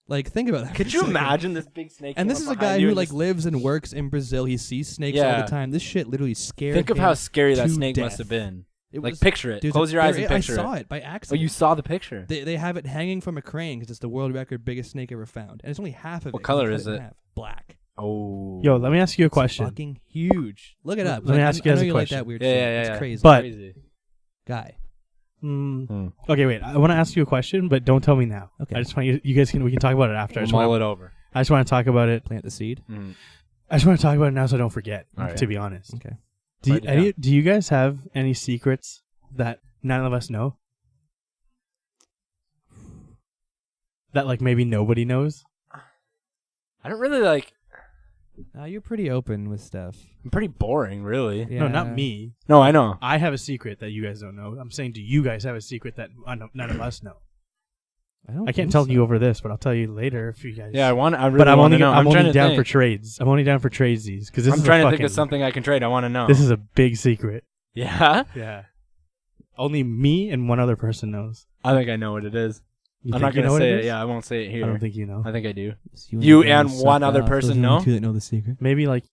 Like, think about that. Could for a you second. imagine this big snake? And came this up is a behind guy you who and like just- lives and works in Brazil. He sees snakes all Yeah. the time. This shit literally scared Think of him how scary that to snake death. must have been. It Like, was- picture it. dude, Close your eyes there- and picture I saw it. it by Oh, accident. you saw the picture. They have it hanging from a crane because it's the world record biggest snake ever found, and it's only half of What it. 'cause color they cut is in it? half. Black. Oh. Yo, let me ask you a It's question. fucking huge. Look it up. Let me ask you I guys know a you question. like that weird Yeah, shit. yeah, yeah, It's yeah. crazy. But- Crazy. Guy. Okay, wait. I want to ask you a question, but don't tell me now. Okay. I just want you guys we can talk about it after. We'll mull it over. I just want to talk about it. Plant the seed. Mm. I just want to talk about it now so I don't forget. All right. To be honest. Okay. Write it down. Do you guys have any secrets that none of us know? That like maybe nobody knows? I don't really like. You're pretty open with stuff. I'm pretty boring, really. Yeah. No, not me. No, I know. I have a secret that you guys don't know. I'm saying, do you guys have a secret that none of us know? I don't. I can't think tell so. you over this, but I'll tell you later if you guys. Yeah, I really but I'm want to only know. I'm trying only to down think. for trades. I'm only down for tradesies because this I'm is trying a to fucking, think of something I can trade. I want to know. This is a big secret. Yeah? Yeah. Only me and one other person knows. I think I know what it is. You I'm think not you going know to what say it it. is? Yeah, I won't say it here. I don't think you know. I think I do. So You the guy and who one sucked other off, person those are the know? two that know the secret. Maybe like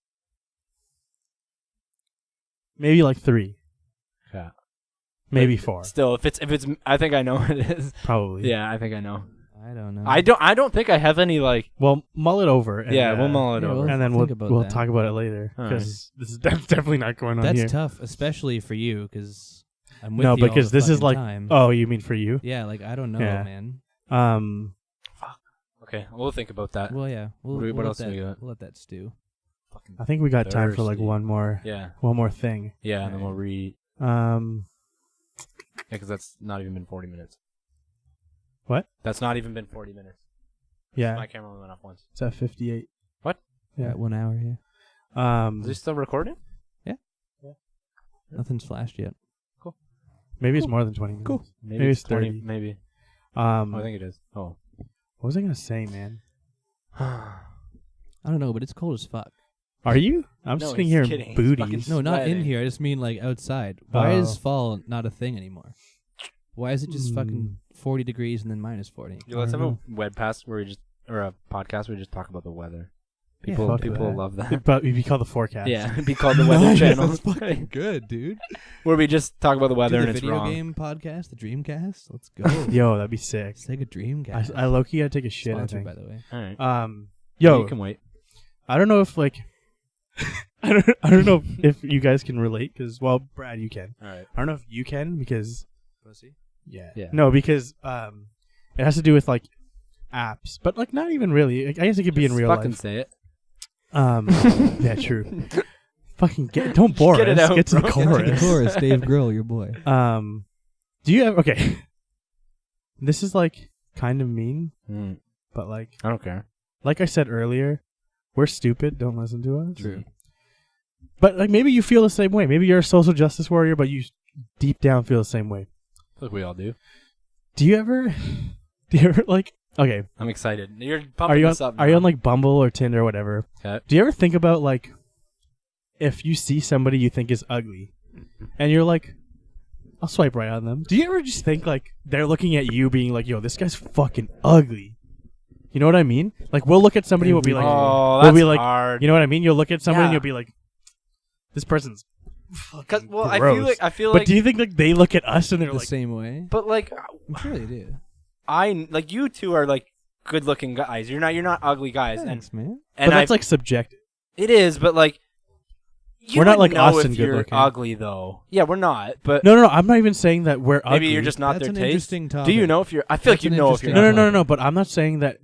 3. Yeah. Maybe 4. Still, if it's, I think I know what it is. Probably. Yeah, I think I know. I don't know. I don't think I have any like. Well, mull it over. And, Yeah, we'll mull it yeah, over. we'll- And then think we'll about we'll that. talk about it later All because this is definitely not going on That's here. tough, especially for you, because I'm with No, you all because the this is fucking like. time. Oh, you mean for you? Yeah, like I don't know, Yeah. man. Okay, we'll think about that. Well, yeah. We'll, What do we- we'll what let else do that, we got? We'll let that stew. I think we got time for like Thirsty. one more thing. Yeah, and then we'll read. Yeah, Because that's not even been 40 minutes. What? That's not even been 40 minutes. yeah. My camera only went off once. It's at 58. What? Yeah. At 1 hour, yeah. Is it still recording? Nothing's flashed yet. Maybe it's more than 20 minutes. Cool. Maybe it's 20. 30. Maybe. Oh, I think it is. Oh. what was I gonna say, man? I don't know, but it's cold as fuck. Are you? I'm No, sitting he's here in kidding. He's booties. No, not in Sweating. here. I just mean like outside. Why is Oh. fall not a thing anymore? Why is it just fucking 40 degrees and then minus 40? Yo, let's I have a don't webcast where we just, or a podcast where we just talk about the weather. Yeah, People, fuck people that. love that. It'd be called the forecast. Yeah, it'd be called the Weather Channel. That's fucking good, dude. Where we just talk about the weather Do the and it's video wrong. game podcast, the Dreamcast. Let's go. Yo, that'd be sick. Sega Dreamcast. I low-key gotta take a shit, Sponsored, I by think. the way. All right. Yo, You can wait. I don't know if like I don't know if you guys can relate because Brad, you can. All right. I don't know if you can because Pussy. yeah. Yeah. No, because it has to do with like apps, but like not even really. I guess it could be in Just real fucking life. say it. Yeah, true. Fucking don't bore Get it us. out, Get to the bro. Get to the chorus. chorus, Dave Grohl, your boy. Do you have okay? This is like kind of mean, Mm, but like I don't care. I said earlier, we're stupid. Don't listen to us. True. But like maybe you feel the same way. Maybe you're a social justice warrior, but you deep down feel the same way. Like we all do. Do you ever like okay? I'm excited. You're Are pumping you this up. on now. like Bumble or Tinder or whatever? Okay. Do you ever think about like if you see somebody you think is ugly, and you're like, I'll swipe right on them. Do you ever just think like they're looking at you, being like, "Yo, this guy's fucking ugly." You know what I mean? Like we'll look at somebody, we'll be like, Oh, we'll that's be like, hard. you know what I mean? You'll look at somebody and Yeah. you'll be like, this person's fucking Well, gross. I feel But like, do you think like they look at us and they're The like, same way. but like, I'm sure they do. like you two are like good-looking guys. You're not ugly guys. Thanks, man. And but that's like subjective. it is, but like you We're not would like know Austin if you're good-looking. ugly though. Yeah, we're not. But No. I'm not even saying that we're ugly. maybe you're just not That's their an taste. interesting topic. Do you know if you're? I feel like That's you an know if you're. interesting- not No. But I'm not saying that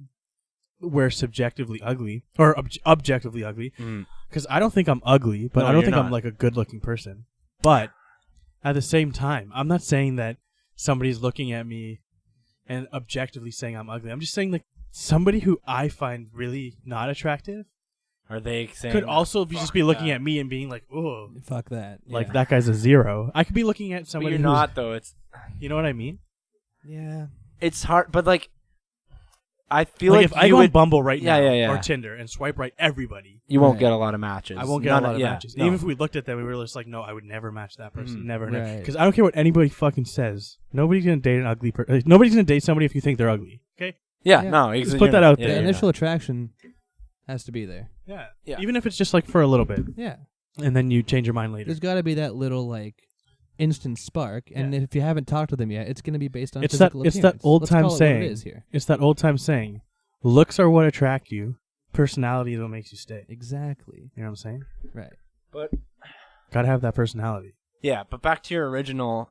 we're subjectively ugly or objectively ugly. Mm. Because I don't think I'm ugly, but No, I don't you're think I'm not. like a good-looking person. But at the same time, I'm not saying that somebody's looking at me and objectively saying I'm ugly. I'm just saying like somebody who I find really not attractive Are they saying could also be just be fuck looking that. at me and being like, oh, Fuck that. like Yeah. that guy's a 0. I could be looking at But somebody you're who's, not though. you know what I mean? Yeah. It's hard, but like I feel Like like if I you go on would, Bumble right Yeah, now yeah, yeah. or Tinder and swipe right everybody, you won't Right. get a lot of matches. I won't get None a lot of yeah, matches. no. Even if we looked at them, we were just like, no, I would never match that person. Mhm. Never. Right. Because I don't care what anybody fucking says. Nobody's gonna date an ugly person. Nobody's gonna date somebody if you think they're ugly. Okay? Yeah, Yeah. no. Just you're put that not- out yeah, there. The yeah, initial attraction has to be there. Yeah. Yeah. Even if it's just like for a little bit, Yeah. and then you change your mind later. There's got to be that little like instant spark, and if you haven't talked to them yet, it's going to be based on It's that- physical it's that appearance. old Let's time call it what saying. it is here. It's that old time saying, looks are what attract you. Personality is what makes you stay. Exactly. You know what I'm saying? Right. But Gotta have that personality. yeah, but back to your original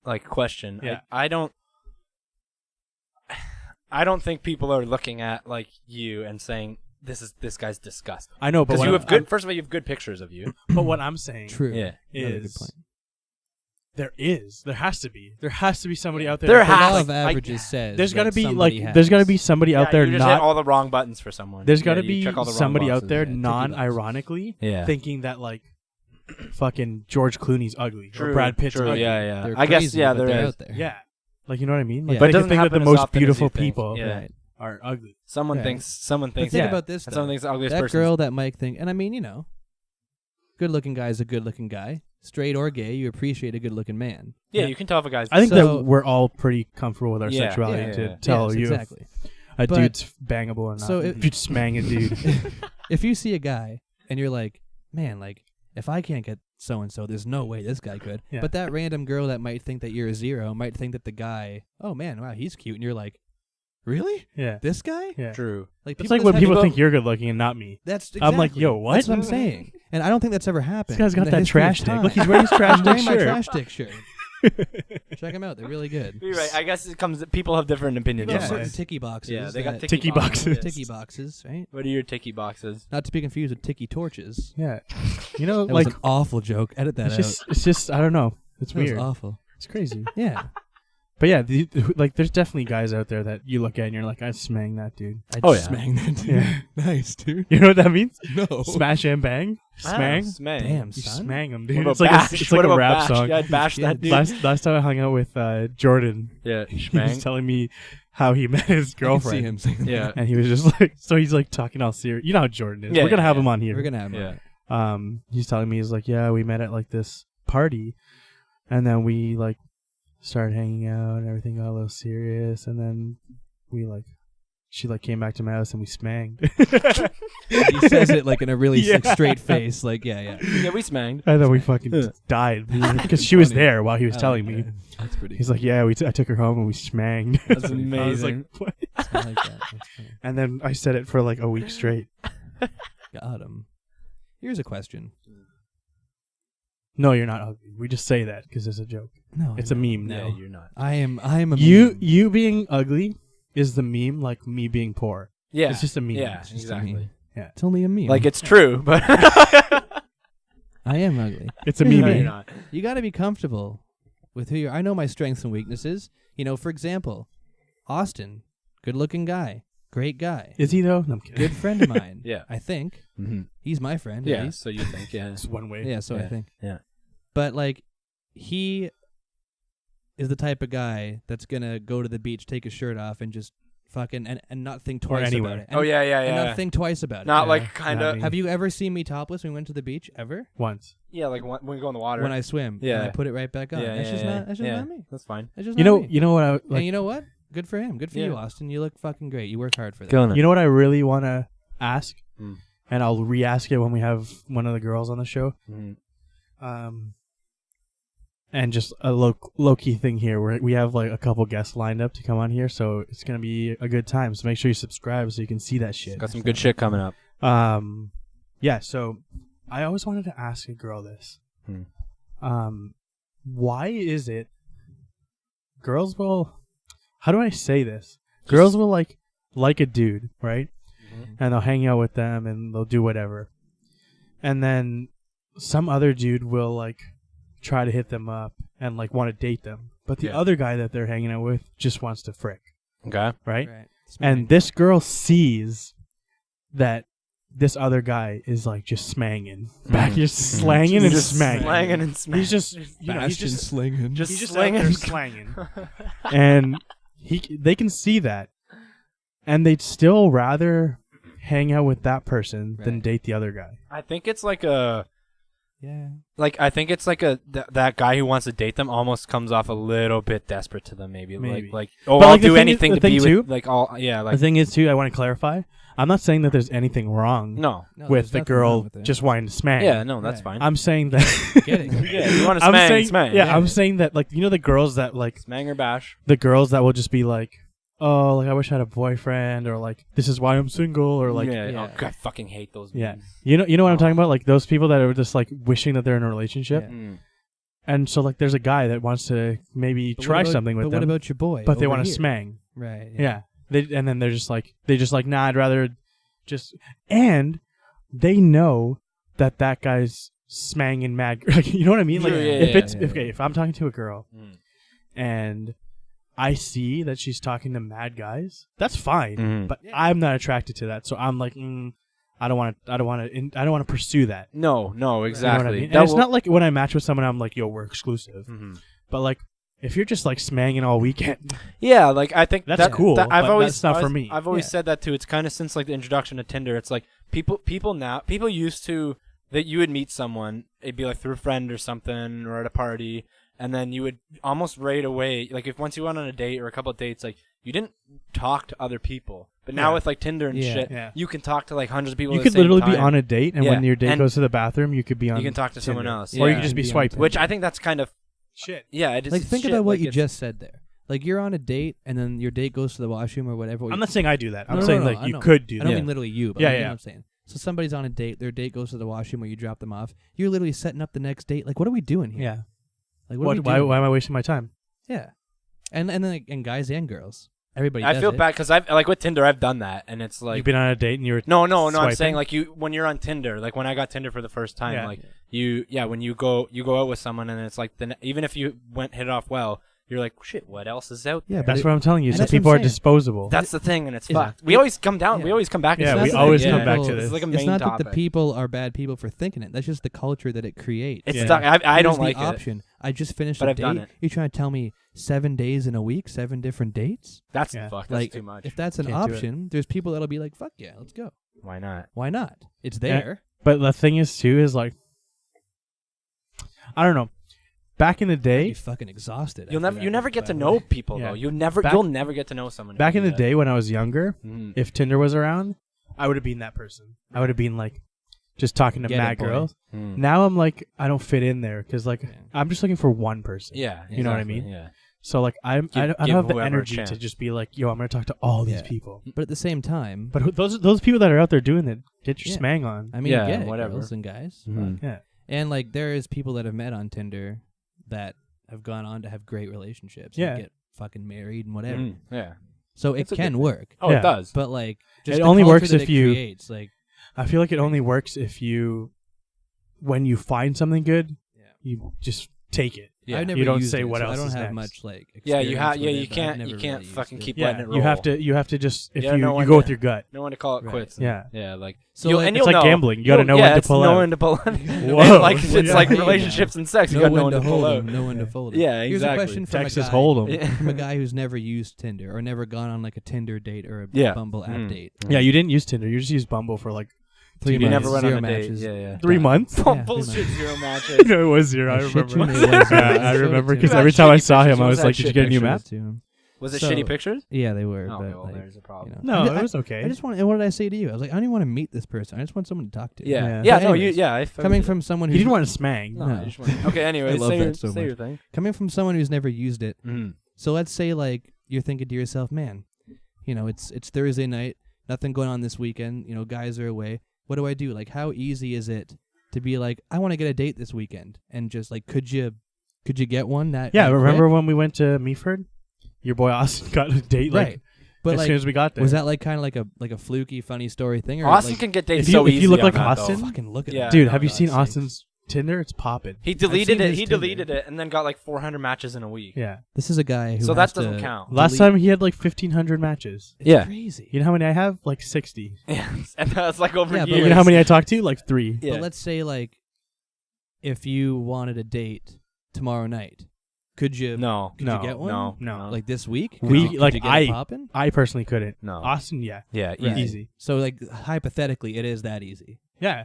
like question. Yeah. I don't think people are looking at like you and saying this guy's disgusting. I know, but Because what you I'm- have good. First of all, you have good pictures of you. But what I'm saying True. Yeah. Another good is point. there has to be somebody out there. There that The thinks- has- law of like, averages says There's got to that be somebody like has. there's got to be somebody out there you just hit not. all the wrong buttons for someone. There's got to you be check all the wrong somebody out boxes. there Yeah, ticky box. non-ironically Yeah. thinking that like fucking George Clooney's ugly True, or Brad Pitt's true, ugly. yeah. They're I guess crazy, yeah, but there they're is. out there. Yeah. Like you know what I mean? Like Yeah. But they it can doesn't think that happen the as most often as you beautiful think. people Yeah. Right. are ugly. Someone Right. thinks. Someone But thinks. think yeah. about this. and someone Though. thinks the ugliest That person. girl that Mike think, and I mean, you know, good-looking guy's a good-looking guy. Straight or gay, you appreciate a good-looking man. Yeah, you can tell if a guy's. I think So- that we're all pretty comfortable with our Yeah. sexuality Yeah. to Yeah. tell Yes, you exactly. if a But- dude's bangable or not. So if you smang a dude. If you see a guy and you're like, man, like if I can't get so and so, there's no way this guy could. Yeah. But that random girl that might think that you're a 0 might think that the guy, oh man, wow, he's cute, and you're like, really? Yeah. This guy? Yeah. True. Like It's people like just when have people to- think you're good looking and not me. That's I'm like, exactly- yo, what? That's what I'm saying, and I don't think that's ever happened. This guy's got in the that history of trash dick. time. Look, he's wearing his trash I'm dick wearing my shirt. trash dick shirt. Check them out; they're really good. You're right. I guess it comes. People have different opinions. People Yeah. have on certain this. ticky boxes. Yeah, they got that- Ticky boxes. ticky boxes, right? What are your ticky boxes? Not to be confused with ticky torches. Yeah. You know, That like was an awful joke. Edit that it's just I don't know. It's That was weird. awful. It's crazy. Yeah. But yeah, like there's definitely guys out there that you look at and you're like, I'd smang that dude. I Oh, just yeah. smang that dude. Yeah. Nice, dude. You know what that means? No. Smash and bang. Smang. Smang. Damn, You son. smang him, What dude. about It's like bash? it's What like a about rap bash? song. Yeah, I'd bash that dude. Last time I hung out with Jordan, Yeah, he was schmang. telling me how he met his I can see girlfriend, him saying that. Yeah. and he was just like, so he's like talking all serious. You know how Jordan is. Yeah, We're gonna yeah, have yeah. him on here. We're gonna have him. Yeah. He's telling me he's like, yeah, we met at like this party, and then we like started hanging out, and everything got a little serious, and then we like, she like came back to my house and we smanged. He says it like in a really Yeah. straight face, like yeah. Yeah, we smanged. And then we fucking died because she was there while he was Oh, telling okay. me. That's pretty. He's like, yeah, I took her home and we smanged. That's I was like, amazing. what? I like that. That's funny. And then I said it for like a week straight. Got him. Here's a question. No, you're not ugly. We just say that because it's a joke. No, It's a meme Yeah, now. you're not. I am a meme. You being ugly is the meme, like me being poor. Yeah, It's just a meme. Yeah, It's just a exactly. meme. Yeah. It's only a meme. Like it's true, but I am ugly. It's a Here's no, the meme. you're thing. not. You got to be comfortable with who you are. I know my strengths and weaknesses. You know, for example, Austin, good-looking guy, great guy, Is he though? No, I'm kidding. good friend of mine. Yeah. I think Mm-hmm. he's my friend. at Yeah. least. So you think? Yeah. It's one way. Yeah. So I Yeah. think. Yeah. But like, he is the type of guy that's gonna go to the beach, take his shirt off, and just fucking and not think twice anywhere. about it. Oh And- yeah, yeah, And yeah. not think twice about it. Not Yeah, like kind not of. me. Have you ever seen me topless when we went to the beach ever? Once. Yeah, like when we go in the water. When I swim, Yeah. and I put it right back on. Yeah, That's yeah, just yeah. not. That's just Yeah. not me. That's fine. That's just You not know. me. You know what? And you know what? Good for him. Good for you, Yeah. Austin. You look fucking great. You work hard for that. Killing You know what I really want to ask, Mm. and I'll re-ask it when we have one of the girls on the show. Mhm. And just a low key thing here, where we have like a couple guests lined up to come on here, so it's gonna be a good time. So make sure you subscribe so you can see that shit. Got some good shit coming up. Yeah. So I always wanted to ask a girl this. Why is it girls will? How do I say this? Girls will like a dude, right? And they'll hang out with them and they'll do whatever. And then some other dude will like try to hit them up and like want to date them. But the other guy that they're hanging out with just wants to frick. Okay. Right? And this girl sees that this other guy is like just smanging. Back just slanging and smanging. Slanging and smanging. He's just he's just slinging. He's just out there slanging. And they can see that. And they'd still rather hang out with that person than date the other guy. I think it's like a... Yeah. Like, I think it's like that guy who wants to date them almost comes off a little bit desperate to them, maybe. Like oh, but I'll like do anything to be with, like, all, yeah. Like, the thing is, too, I want to clarify, I'm not saying that there's anything wrong with the girl just wanting to smang. Yeah, no, that's fine. I'm saying that... Get it. Yeah, you want to smang. Yeah, I'm saying that, like, you know the girls that, like... Smang or bash. The girls that will just be like, oh, like, I wish I had a boyfriend, or like, this is why I'm single, or like... Yeah. Oh, God, I fucking hate those memes. Yeah. You know what I'm talking about? Like, those people that are just, like, wishing that they're in a relationship. Yeah. And so, like, there's a guy that wants to maybe try something with them. But what about your boy? But they want to smang. Right. Yeah. And then they're just like, nah, I'd rather just... And they know that guy's smanging mad... Like, you know what I mean? Like, if I'm talking to a girl, and... I see that she's talking to mad guys. That's fine, but I'm not attracted to that. So I'm like, I don't want to pursue that. No, exactly. You know what I mean? And it's not like when I match with someone, I'm like, yo, we're exclusive. But like, if you're just like smanging all weekend, yeah, like I think that's cool. That's not for me. I've always said that too. It's kind of since like the introduction to Tinder. It's like people used to that you would meet someone, it'd be like through a friend or something or at a party. And then you would almost right away, like if once you went on a date or a couple of dates, like you didn't talk to other people. But now with like Tinder and shit, you can talk to like hundreds of people. You at could the same literally time. be on a date, and when your date goes to the bathroom, you could be on. You can talk to Tinder. someone else, or you could just be swiping. Which I think that's kind of shit. Yeah, it is. Like think shit. about what like you just said there. Like you're on a date, and then your date goes to the washroom or whatever. I'm not saying I do that. I'm saying like you could do that. I don't mean literally you, but yeah, you know what I'm saying. So somebody's on a date, their date goes to the washroom, or you drop them off. You're literally setting up the next date. Like, what are we doing here? Yeah. Like, why am I wasting my time? Yeah, and then and guys and girls, everybody. I feel bad because I've like with Tinder, I've done that, and it's like you've been on a date and you were no. swiping? I'm saying like when you're on Tinder, like when I got Tinder for the first time, when you go out with someone, and it's like even if you hit it off well. You're like, shit, what else is out there? Yeah, that's what I'm telling you. So people are disposable. That's the thing, and it's fucked. We always come down. Yeah. We always come back to this. Yeah, we always come back to this. It's like a main topic. It's not topic. that the people are bad people for thinking it. That's just the culture that it creates. It's stuck. I don't like option. it. I just finished but a I've date. Done it. You're trying to tell me 7 days in a week, 7 different dates? That's fucked. That's too much. If that's an option, there's people that'll be like, fuck yeah, let's go. Why not? Why not? It's there. But the thing is, too, is like, I don't know. Back in the day, you're fucking exhausted. You never get to know people though. You'll never get to know someone. Back in the day when I was younger, if Tinder was around, I would have been that person. I would have been like, just talking to mad girls. Now I'm like, I don't fit in there because like I'm just looking for one person. Yeah, you know what I mean. Yeah. So like I don't have the energy to just be like, yo, I'm gonna talk to all these people. But at the same time, but those people that are out there doing it, get your smang on. I mean, get it, girls and guys. Yeah. And like there is people that have met on Tinder that have gone on to have great relationships and get fucking married and whatever. Yeah. So it can work. Oh, it does. But like just it only works if you creates, like I feel like it only works if you when you find something good, you just take it. Yeah. I've never you don't used say it, what so else I don't is have next. much like you can't fucking keep letting it roll. You have to just if you go with your gut. No one to call it quits. Yeah. Yeah, like so it's like gambling. You got to know when to pull out. Know when to pull out. Whoa. It's like relationships and sex. You got to know when to pull out. Know when to fold. Yeah, exactly. Here's a question from Texas Hold'em. from a guy who's never used Tinder or never gone on like a Tinder date or a Bumble app date. Yeah, you didn't use Tinder. You just used Bumble for like 3 months. You never went on a matches. date. Yeah. 3 months? Bullshit, 0 matches. No, it was 0. I remember. I remember because every time I saw him, I was like, "Did you get a new map?" Was it So- shitty pictures? Yeah, they were. Oh, but okay, well, like, there's a problem. No, I- it was okay. I just want. And what did I say to you? I was like, I don't even want to meet this person. I just want someone to talk to. Yeah. Yeah. But No, anyways, coming from someone He who didn't want to smang. No, No. I just want, okay. Anyway, I love say that your, so say much. your thing. coming from someone who's never used it. Mm. So let's say like you're thinking to yourself, man, it's Thursday night, nothing going on this weekend. Guys are away. What do I do? Like, how easy is it to be like, I want to get a date this weekend, and just like, could you get one? That Remember quick? when we went to Meaford? Your boy Austin got a date Right. But as like, soon as we got there. was that like kind of like a fluky, funny story thing? Or Austin like, can get dates if you- so if you easy look on like that, Austin- though. fucking look at Yeah. that. Dude, no, have you God's seen sakes. Austin's Tinder? It's popping. He deleted seen it. his He Tinder. deleted it and then got like 400 matches in a week. Yeah. This is a guy who So has that doesn't to count. Last delete- time he had like 1,500 matches. It's Yeah. crazy. You know how many I have? Like 60. Yeah, and that's like over Yeah, but years. You know how many I talked to? Like 3. Yeah. But let's say like, if you wanted a date tomorrow night, could you? No. Could No, you get one? no. Like this week? We- like, could you get I- it poppin'? I personally couldn't. No. Austin, yeah. Yeah, Right. Easy. So like hypothetically, it is that easy. Yeah.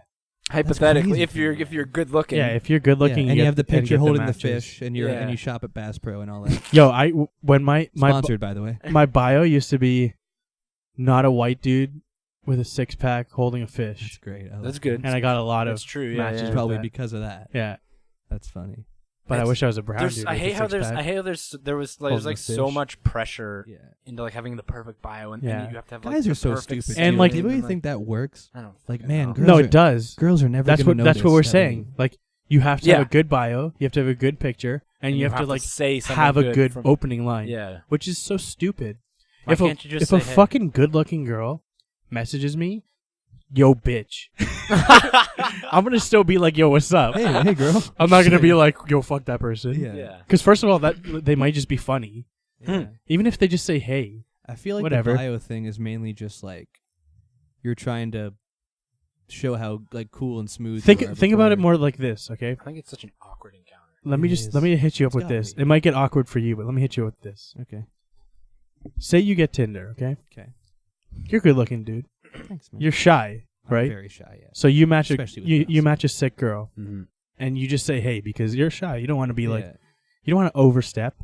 Hypothetically, crazy if to you're me. if you're good looking. Yeah, if you're good looking, Yeah, and you have the get- and picture get holding the matches. fish, and you're Yeah. and you shop at Bass Pro and all that. Yo, when my Sponsored, by the way. my bio used to be not a white dude with a 6-pack holding a That's fish, great. That's good. and I got a lot That's of true. Yeah, matches yeah. with Probably that. because of that. Yeah, That's funny. but I wish I was a brown There's, dude. I with hate a how there's six-pack. I hate how there was Holding like the so fish. much pressure Yeah. into like having the perfect bio and Yeah. you have to have like Guys the are so perfect stupid. And, too. like- do you really like, think that works? I don't Like, fucking man, know. girls No, are- it does. Girls are never. That's gonna what that's what we're notice that saying. Like, you have to Yeah. have a good bio, you have to have a good picture, and you have to like say something have a good from, opening line. Yeah. Which is so stupid. Why if can't you just if say, a hey? fucking good-looking girl messages me, yo, bitch, I'm gonna still be like, yo, what's up? Hey, girl. I'm not gonna be like, yo, fuck that person. Yeah. Yeah. Because first of all, that they might just be funny. Yeah. Even if they just say, hey. I feel like Whatever. the bio thing is mainly just like you're trying to show how like cool and smooth. Think you are about it before- more like this, okay? I think it's such an awkward encounter. Let me It just is. let me hit you up It's with gotta this. be. It might get awkward for you, but let me hit you with this. Okay. Say you get Tinder, okay? Okay. You're good looking, dude. Thanks, man. You're shy, I'm right? very shy. Yeah. So you match Especially with you girls. match a sick girl, Mm-hmm. and you just say hey because you're shy. You don't want to be like Yeah. you don't want to overstep.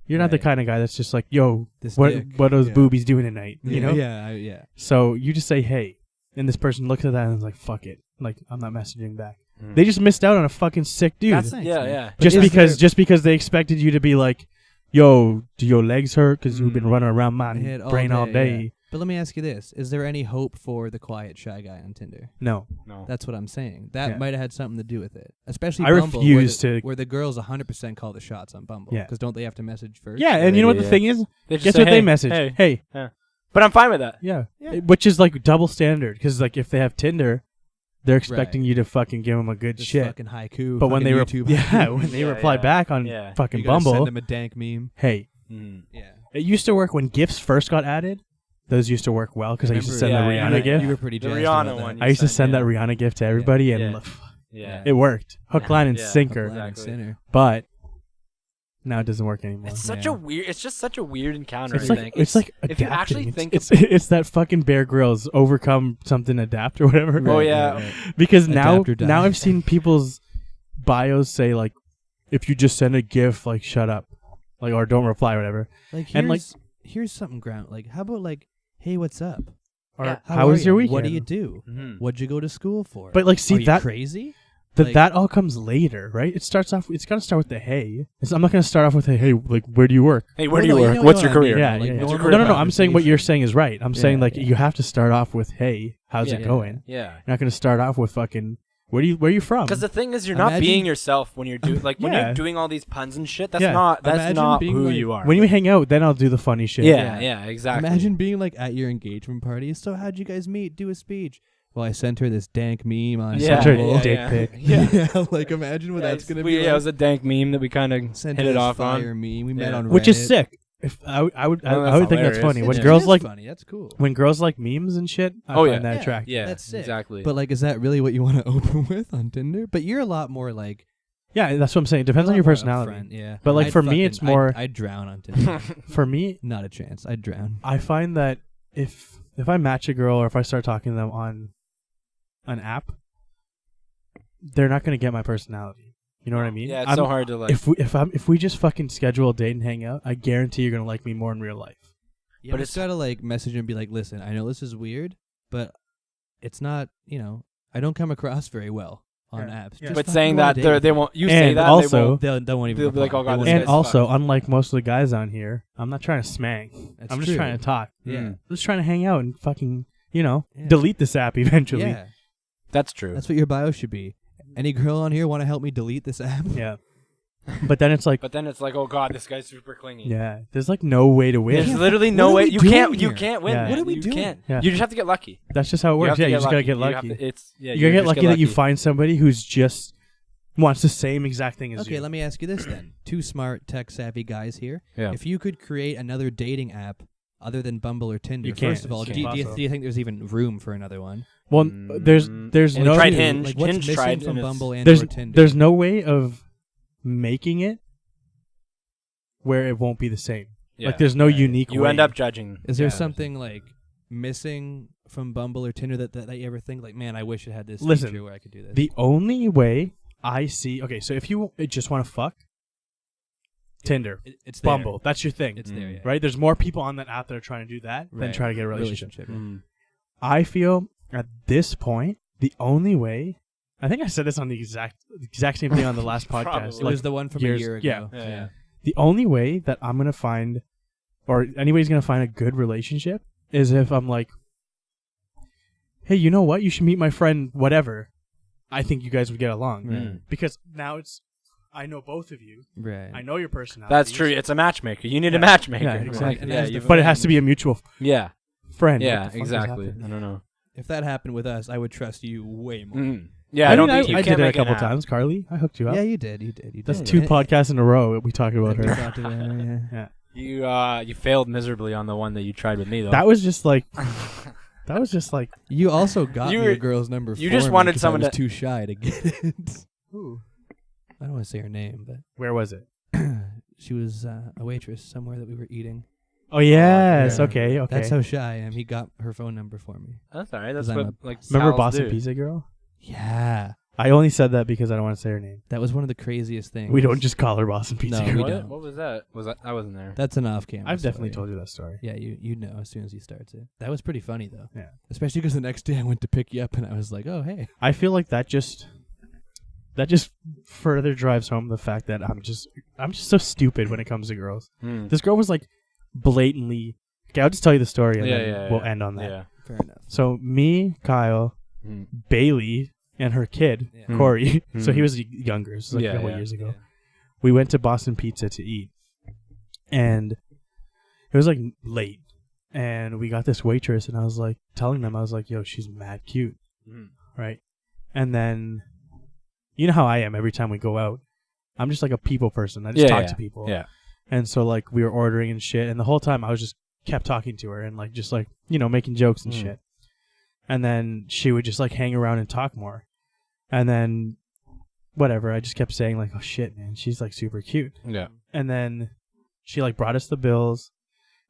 You're not the Right. kind of guy that's just like, yo, This what dick. are those Yeah. boobies doing tonight? You know? Yeah. Yeah. So you just say hey, and this person looks at that and is like, fuck it, like I'm not messaging back. Mm. They just missed out on a fucking sick dude. That's Thanks, yeah, man. yeah. But just is because they expected you to be like, yo, do your legs hurt because you've been Mm. running around my Head all brain all day, day? yeah. But let me ask you this: is there any hope for the quiet, shy guy on Tinder? No. No. That's what I'm saying. That Yeah. might have had something to do with it, especially I Bumble, refuse where the, to- where the girls 100% call the shots on Bumble. Yeah. Because don't they have to message first? Yeah, and you know what Yeah. the thing is? They just Guess say, what hey, they message? Hey. Hey. But I'm fine with that. Yeah. Yeah. Which is like double standard because like if they have Tinder, they're expecting Right. you to fucking give them a good Just shit. fucking haiku. But when they YouTube when they Yeah, reply yeah. back on Yeah. fucking you gotta Bumble, send them a dank meme. hey, Mm. Yeah. it used to work when GIFs first got added. Those used to work well because I used to send Remember- the yeah, Rihanna yeah, GIF. You were pretty The jazzed Rihanna about that. one. I used to send, send that yeah. Rihanna GIF to everybody, and Yeah. Yeah. it worked. Hook, line, and Yeah. sinker. Hook, line, and Exactly. sinner. But now it doesn't work anymore. It's such Yeah. a weird. It's just such a weird encounter. It's I like think. it's like if you actually adapting. think it's that fucking Bear Grylls overcome something adapt or whatever. Oh, Right, yeah. right, right. Because now Adapt or die. now I've seen people's bios say like, if you just send a GIF, like shut up, like or don't reply or whatever. Like And, like- here's something ground. Like how about like, hey, what's up? Or Yeah. how are was your ya? weekend? What do you do? Mhm. What'd you go to school for? But like, see Are you that crazy? that Like- that all comes later, right? It starts off. It's got to start with the hey. I'm not gonna start off with hey, like where do you work? Hey, where Well, do you no, you work? know What's what your I mean. career? Yeah, like yeah. What's your normal No, career I'm saying what conversation. you're saying is right. I'm saying Yeah, like yeah. you have to start off with hey, how's it Yeah. going? Yeah. You're not gonna start off with fucking where are you from? Because the thing is, you're not Imagine- being yourself when you're doing when Yeah. you're doing all these puns and shit. That's Yeah. not Imagine not being who like- you are. When you hang out, then I'll do the funny shit. yeah, exactly. Imagine being like at your engagement party. So how'd you guys meet? Do a speech. Well, I sent her this dank meme on Yeah, Sent her Bumble. a dick pic. Yeah. Yeah, like imagine what that's gonna be. Yeah, it like. was a dank meme that we kind of Sent hit her it this off fire on. meme. We met Yeah. on Reddit. Which is sick. If I would Well, that's think that's hilarious. funny when It girls is like funny. That's cool. when girls like memes and shit. I Oh, find yeah. that Yeah. attractive. Yeah, That's sick. exactly. But like, is that really what you want to open with on Tinder? But you're a lot more like. Yeah, that's what I'm saying. It depends a on lot your more personality. upfront, yeah. But, like, I'd for me, fucking- it's more- I'd drown on Tinder. For me, Not a chance. I'd drown. I find that if I match a girl or if I start talking to them on an app, they're not going to get my personality You know what I mean? Yeah, it's so hard to like. If we just fucking schedule a date and hang out, I guarantee you're gonna like me more in real life. Yeah, but but it's it's gotta like message and be like, listen, I know this is weird, but it's not. I don't come across very well on apps. Yeah. Just but fucking saying go on a that date. they won't. You And say that also- they won't. They won't even. They'll be like, reply. "Oh, God, They this won't And guy's even- also, unlike most of the guys on here, I'm not trying to smang. That's I'm just true. trying to talk. Yeah. Mm. I'm just trying to hang out and fucking, Yeah. delete this app eventually. Yeah, That's true. that's what your bio should be. Any girl on here want to help me delete this app? Yeah. But then it's like, But then it's like, oh God, this guy's super clingy. yeah, there's like no way to win. There's Yeah, literally what no are way. we You doing can't. You here? can't win. Yeah. Man. What are we you doing? Can't. Yeah. You just have to get lucky. That's just how it works. You Yeah, you just gotta get You have lucky. to- it's yeah. You gotta get just lucky that you find somebody who's just wants the same exact thing as Okay, you. let me ask you this then. Two smart, tech-savvy guys here. Yeah. If you could create another dating app other than Bumble or Tinder, You can't. first of all, It's do you impossible. think there's even room for another one? Well, there's Well, no we tried Two, Hinge. Like, what's Hinge missing tried from and it's- Bumble and there's or Tinder? there's no way of making it where it won't be the same. Yeah. Like there's no unique You way. end up judging. Is there Yeah. something like missing from Bumble or Tinder that you ever think like, man, I wish it had this Listen, feature where I could do this? The only way I see, okay, so if you just want to fuck, Tinder, It's there. Bumble, that's your thing, It's there, yeah. right? There's more people on that app that are trying to do that than Right. try to get a relationship. Mm. I feel at this point, the only way, I think I said this on the exact same thing on the last podcast. Probably. It was the one from years- a year ago. Yeah. The only way that I'm going to find, or anybody's going to find a good relationship is if I'm like, hey, you know what? You should meet my friend, whatever. I think you guys would get along. Mm. Because now I know both of you. Right. I know your personality. That's true. It's a matchmaker. You need a Yeah. matchmaker. Yeah, exactly. And Yeah, as the you- But it has to be a mutual yeah. friend. What Yeah. the fuck is Exactly. happening? I don't know. If that happened with us, I would trust you way more. Mm. Yeah. I don't mean, think you I can did it a make couple happen. times. Carly, I hooked you up. Yeah, you did. That's did. 2 podcasts in a row we talked about We her. talked about her, yeah. Yeah. You failed miserably on the one that you tried with me though. That was just like You also got You me were- a girl's number. you for just me wanted 'cause someone I was to- too shy to get it. Ooh. I don't want to say her name, but Where was it? she was a waitress somewhere that we were eating. Oh yes, yeah. okay. That's how shy I am. He got her phone number for me. That's all right. That's 'Cause I'm what like. Remember Sal's Boston do. Pizza Girl? Yeah, I only said that because I don't want to say her name. that was one of the craziest things. We don't just call her Boston Pizza No, Girl. we What? don't. What was that? Was that? I wasn't there. That's an off-camera. I've definitely story. told you that story. Yeah, you know as soon as he starts it. That was pretty funny though. Yeah. Especially because the next day I went to pick you up and I was like, oh hey. I feel like that just further drives home the fact that I'm just so stupid when it comes to girls. Mm. This girl was like blatantly. Okay, I'll just tell you the story and Yeah, then yeah, we'll yeah. end on that. Yeah. Fair enough. So me, Kyle, Mm. Bailey, and her kid, Yeah. Mm. Corey. So Mm. he was younger. This was like Yeah, a couple yeah. years ago. We went to Boston Pizza to eat, and it was like late, and we got this waitress, and I was like telling them, I was like, yo, she's mad cute, Mm. right? And then, you know how I am every time we go out. I'm just like a people person. I just talk to people. Yeah. And so like we were ordering and shit, and the whole time I was just kept talking to her and like just like, you know, making jokes and Mm. shit. And then she would just like hang around and talk more. And then whatever, I just kept saying like, oh shit, man, she's like super cute. Yeah. And then she like brought us the bills,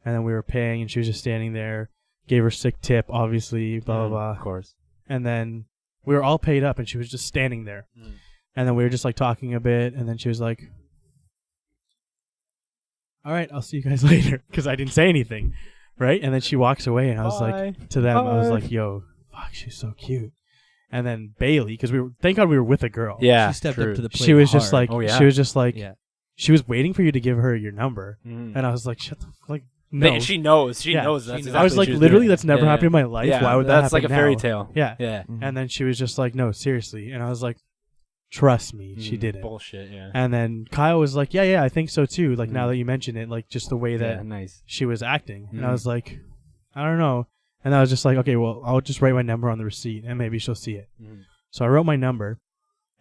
and then we were paying, and she was just standing there, gave her sick tip, obviously, blah blah Of blah. course. And then we were all paid up, and she was just standing there. And then we were just like talking a bit, and then she was like, all right, I'll see you guys later, because I didn't say anything, right? And then she walks away, and I was like, to them, I was Bye. like, yo, fuck, she's so cute. And then Bailey, because thank God we were with a girl. Yeah. She stepped true. up to the plate. She was just hard. like, Oh, yeah? she was just like, yeah. she was waiting for you to give her your number. Mm. And I was like, shut the fuck, like, no. She knows. She Yeah. knows. She That's knows. exactly I was what like, she was literally, doing. that's never Yeah, happened in my life. Yeah, Why would that that's happen like a fairy now? tale. Yeah. Yeah. Mhm. And then she was just like, no, seriously. And I was like, trust me, she Mm, did it. Bullshit. Yeah. And then Kyle was like, yeah, I think so too. Like, now Mm. that you mention it, like, just the way that Yeah, nice. she was acting. And I Mm. was like, I don't know. And I was just like, okay, well, I'll just write my number on the receipt, and maybe she'll see it. Mm. So I wrote my number.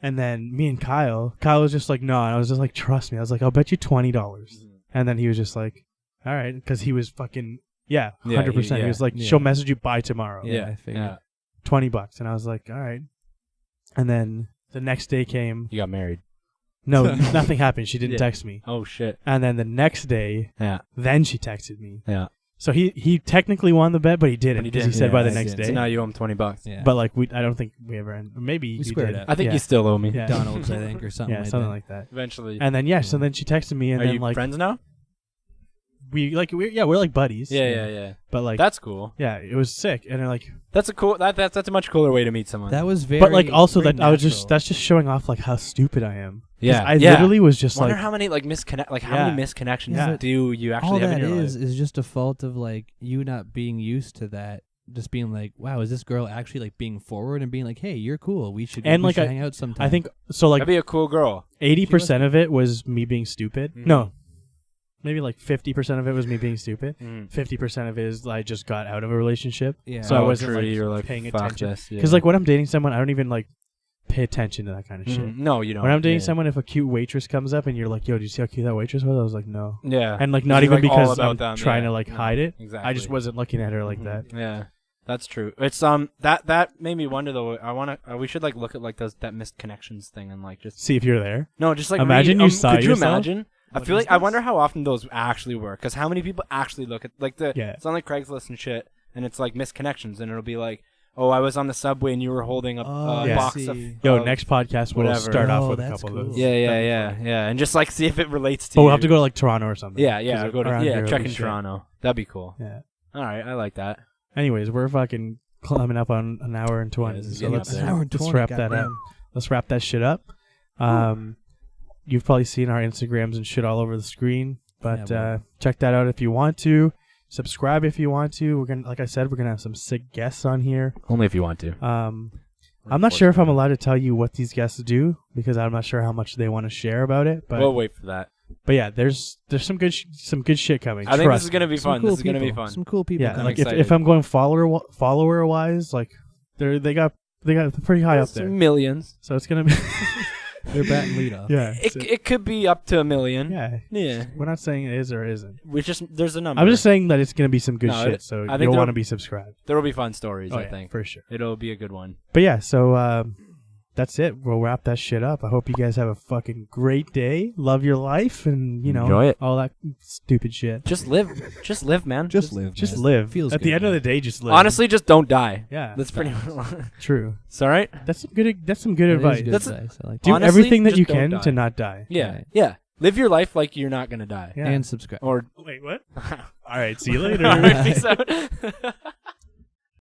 And then me and Kyle was just like, no. And I was just like, trust me. I was like, I'll bet you $20. Mm. And then he was just like, all right. Because he was fucking, yeah, Yeah, 100%. He yeah, was like, yeah. she'll message you by tomorrow. Yeah, I figured. Yeah. $20. And I was like, all right. And then the next day came. You got married. No, nothing happened. She didn't Yeah. text me. Oh shit. And then the next day, Yeah. then she texted me. Yeah. So he technically won the bet, but he didn't But he because he didn't. said by Yeah, the he next didn't. day. So now you owe him $20. Yeah. But like I don't think we ever end. Maybe We you squared did. up. I think Yeah. you still owe me. Yeah. McDonald's, I think, or something. Yeah, like something that. like that. Eventually. And then so then she texted me, and Are then you like friends now? we're like buddies. Yeah. But like That's cool. yeah, it was sick, and they're like, That's a cool. That's a much cooler way to meet someone. That was very. but like also very that I was natural. just that's just showing off like how stupid I am. 'Cause yeah. I literally was just Wonder like, how many like how Yeah. many misconnections Yeah. do you all actually have that in your is life? just a fault of like you not being used to that. Just being like, wow, is this girl actually like being forward and being like, hey, you're cool. We should And, we like, should hang out sometime. I think so. Like That'd be a cool girl. 80% of it was me being stupid. Mhm. No, maybe like 50% of it was me being stupid. Mm. 50% of it is I just got out of a relationship. yeah. So I Oh, wasn't true, like, you're like paying fuck attention. this, yeah. Because like when I'm dating someone, I don't even like pay attention to that kind of shit. Mhm. No, you don't. When I'm dating Yeah. someone, if a cute waitress comes up and you're like, "Yo, did you see how cute that waitress was?" I was like, "No," Yeah. and like This not is, even like, all because about I'm them, trying yeah. to like No, hide it. Exactly. I just wasn't looking at her like Mhm. that. Yeah. That's true. It's that made me wonder though. I want to. We should like look at like that missed connections thing and like just See if you're there. no, just like Imagine read, you saw could you yourself? imagine? I What feel is like I this? wonder how often those actually work. Because how many people actually look at like Yeah. it's on like Craigslist and shit, and it's like missed connections, and it'll be like, oh, I was on the subway and you were holding a Oh, I box see. of Yo, of- next podcast we'll whatever. start off Oh, with a that's couple of cool. those. Yeah, That'd be funny. and just like see if it relates to. But you. we'll have to go to like Toronto or something. Yeah, 'Cause go to around here check it'll in be shit. Toronto. That'd be cool. Yeah. All right, I like that. Anyways, we're fucking climbing up on an hour and 20. this is so getting let's up there. An hour and let's 20, wrap that up. goddamn. Let's wrap that shit up. You've probably seen our Instagrams and shit all over the screen, but Yeah, well. check that out if you want to. Subscribe if you want to. We're gonna, like I said, we're gonna have some sick guests on here. Only if you want to. I'm not sure if I'm allowed to tell you what these guests do because I'm not sure how much they want to share about it. But We'll wait for that. but yeah, there's some good shit coming. I think this Trust is gonna me. be Some fun. cool This is gonna be people. fun. Some cool people. Yeah, coming. like excited. if I'm going follower wise, like they got pretty high up there. Millions. So it's gonna be They're batting lead off. yeah. It could be up to 1 million. Yeah. Yeah. We're not saying it is or isn't. There's a number. I'm just saying that it's gonna be some good No, shit. So I think you'll there- want to be subscribed. There will be fun stories. Oh, I yeah, think for sure. it'll be a good one. But yeah, so that's it. We'll wrap that shit up. I hope you guys have a fucking great day. Love your life, and you know, Enjoy it. all that stupid shit. Just live, man. Just live. Just man. live. Feels At the good, end of man. the day, just live. Honestly, just don't die. yeah, That's pretty. true. It's all right. That's some good. That's some good That is advice. good That's- advice. I like Do that. Honestly, everything that just you don't can die. to not die. Yeah, Right. yeah. Live your life like you're not gonna die. Yeah. And subscribe. Or Wait, what? All right. See you later. All right, peace out.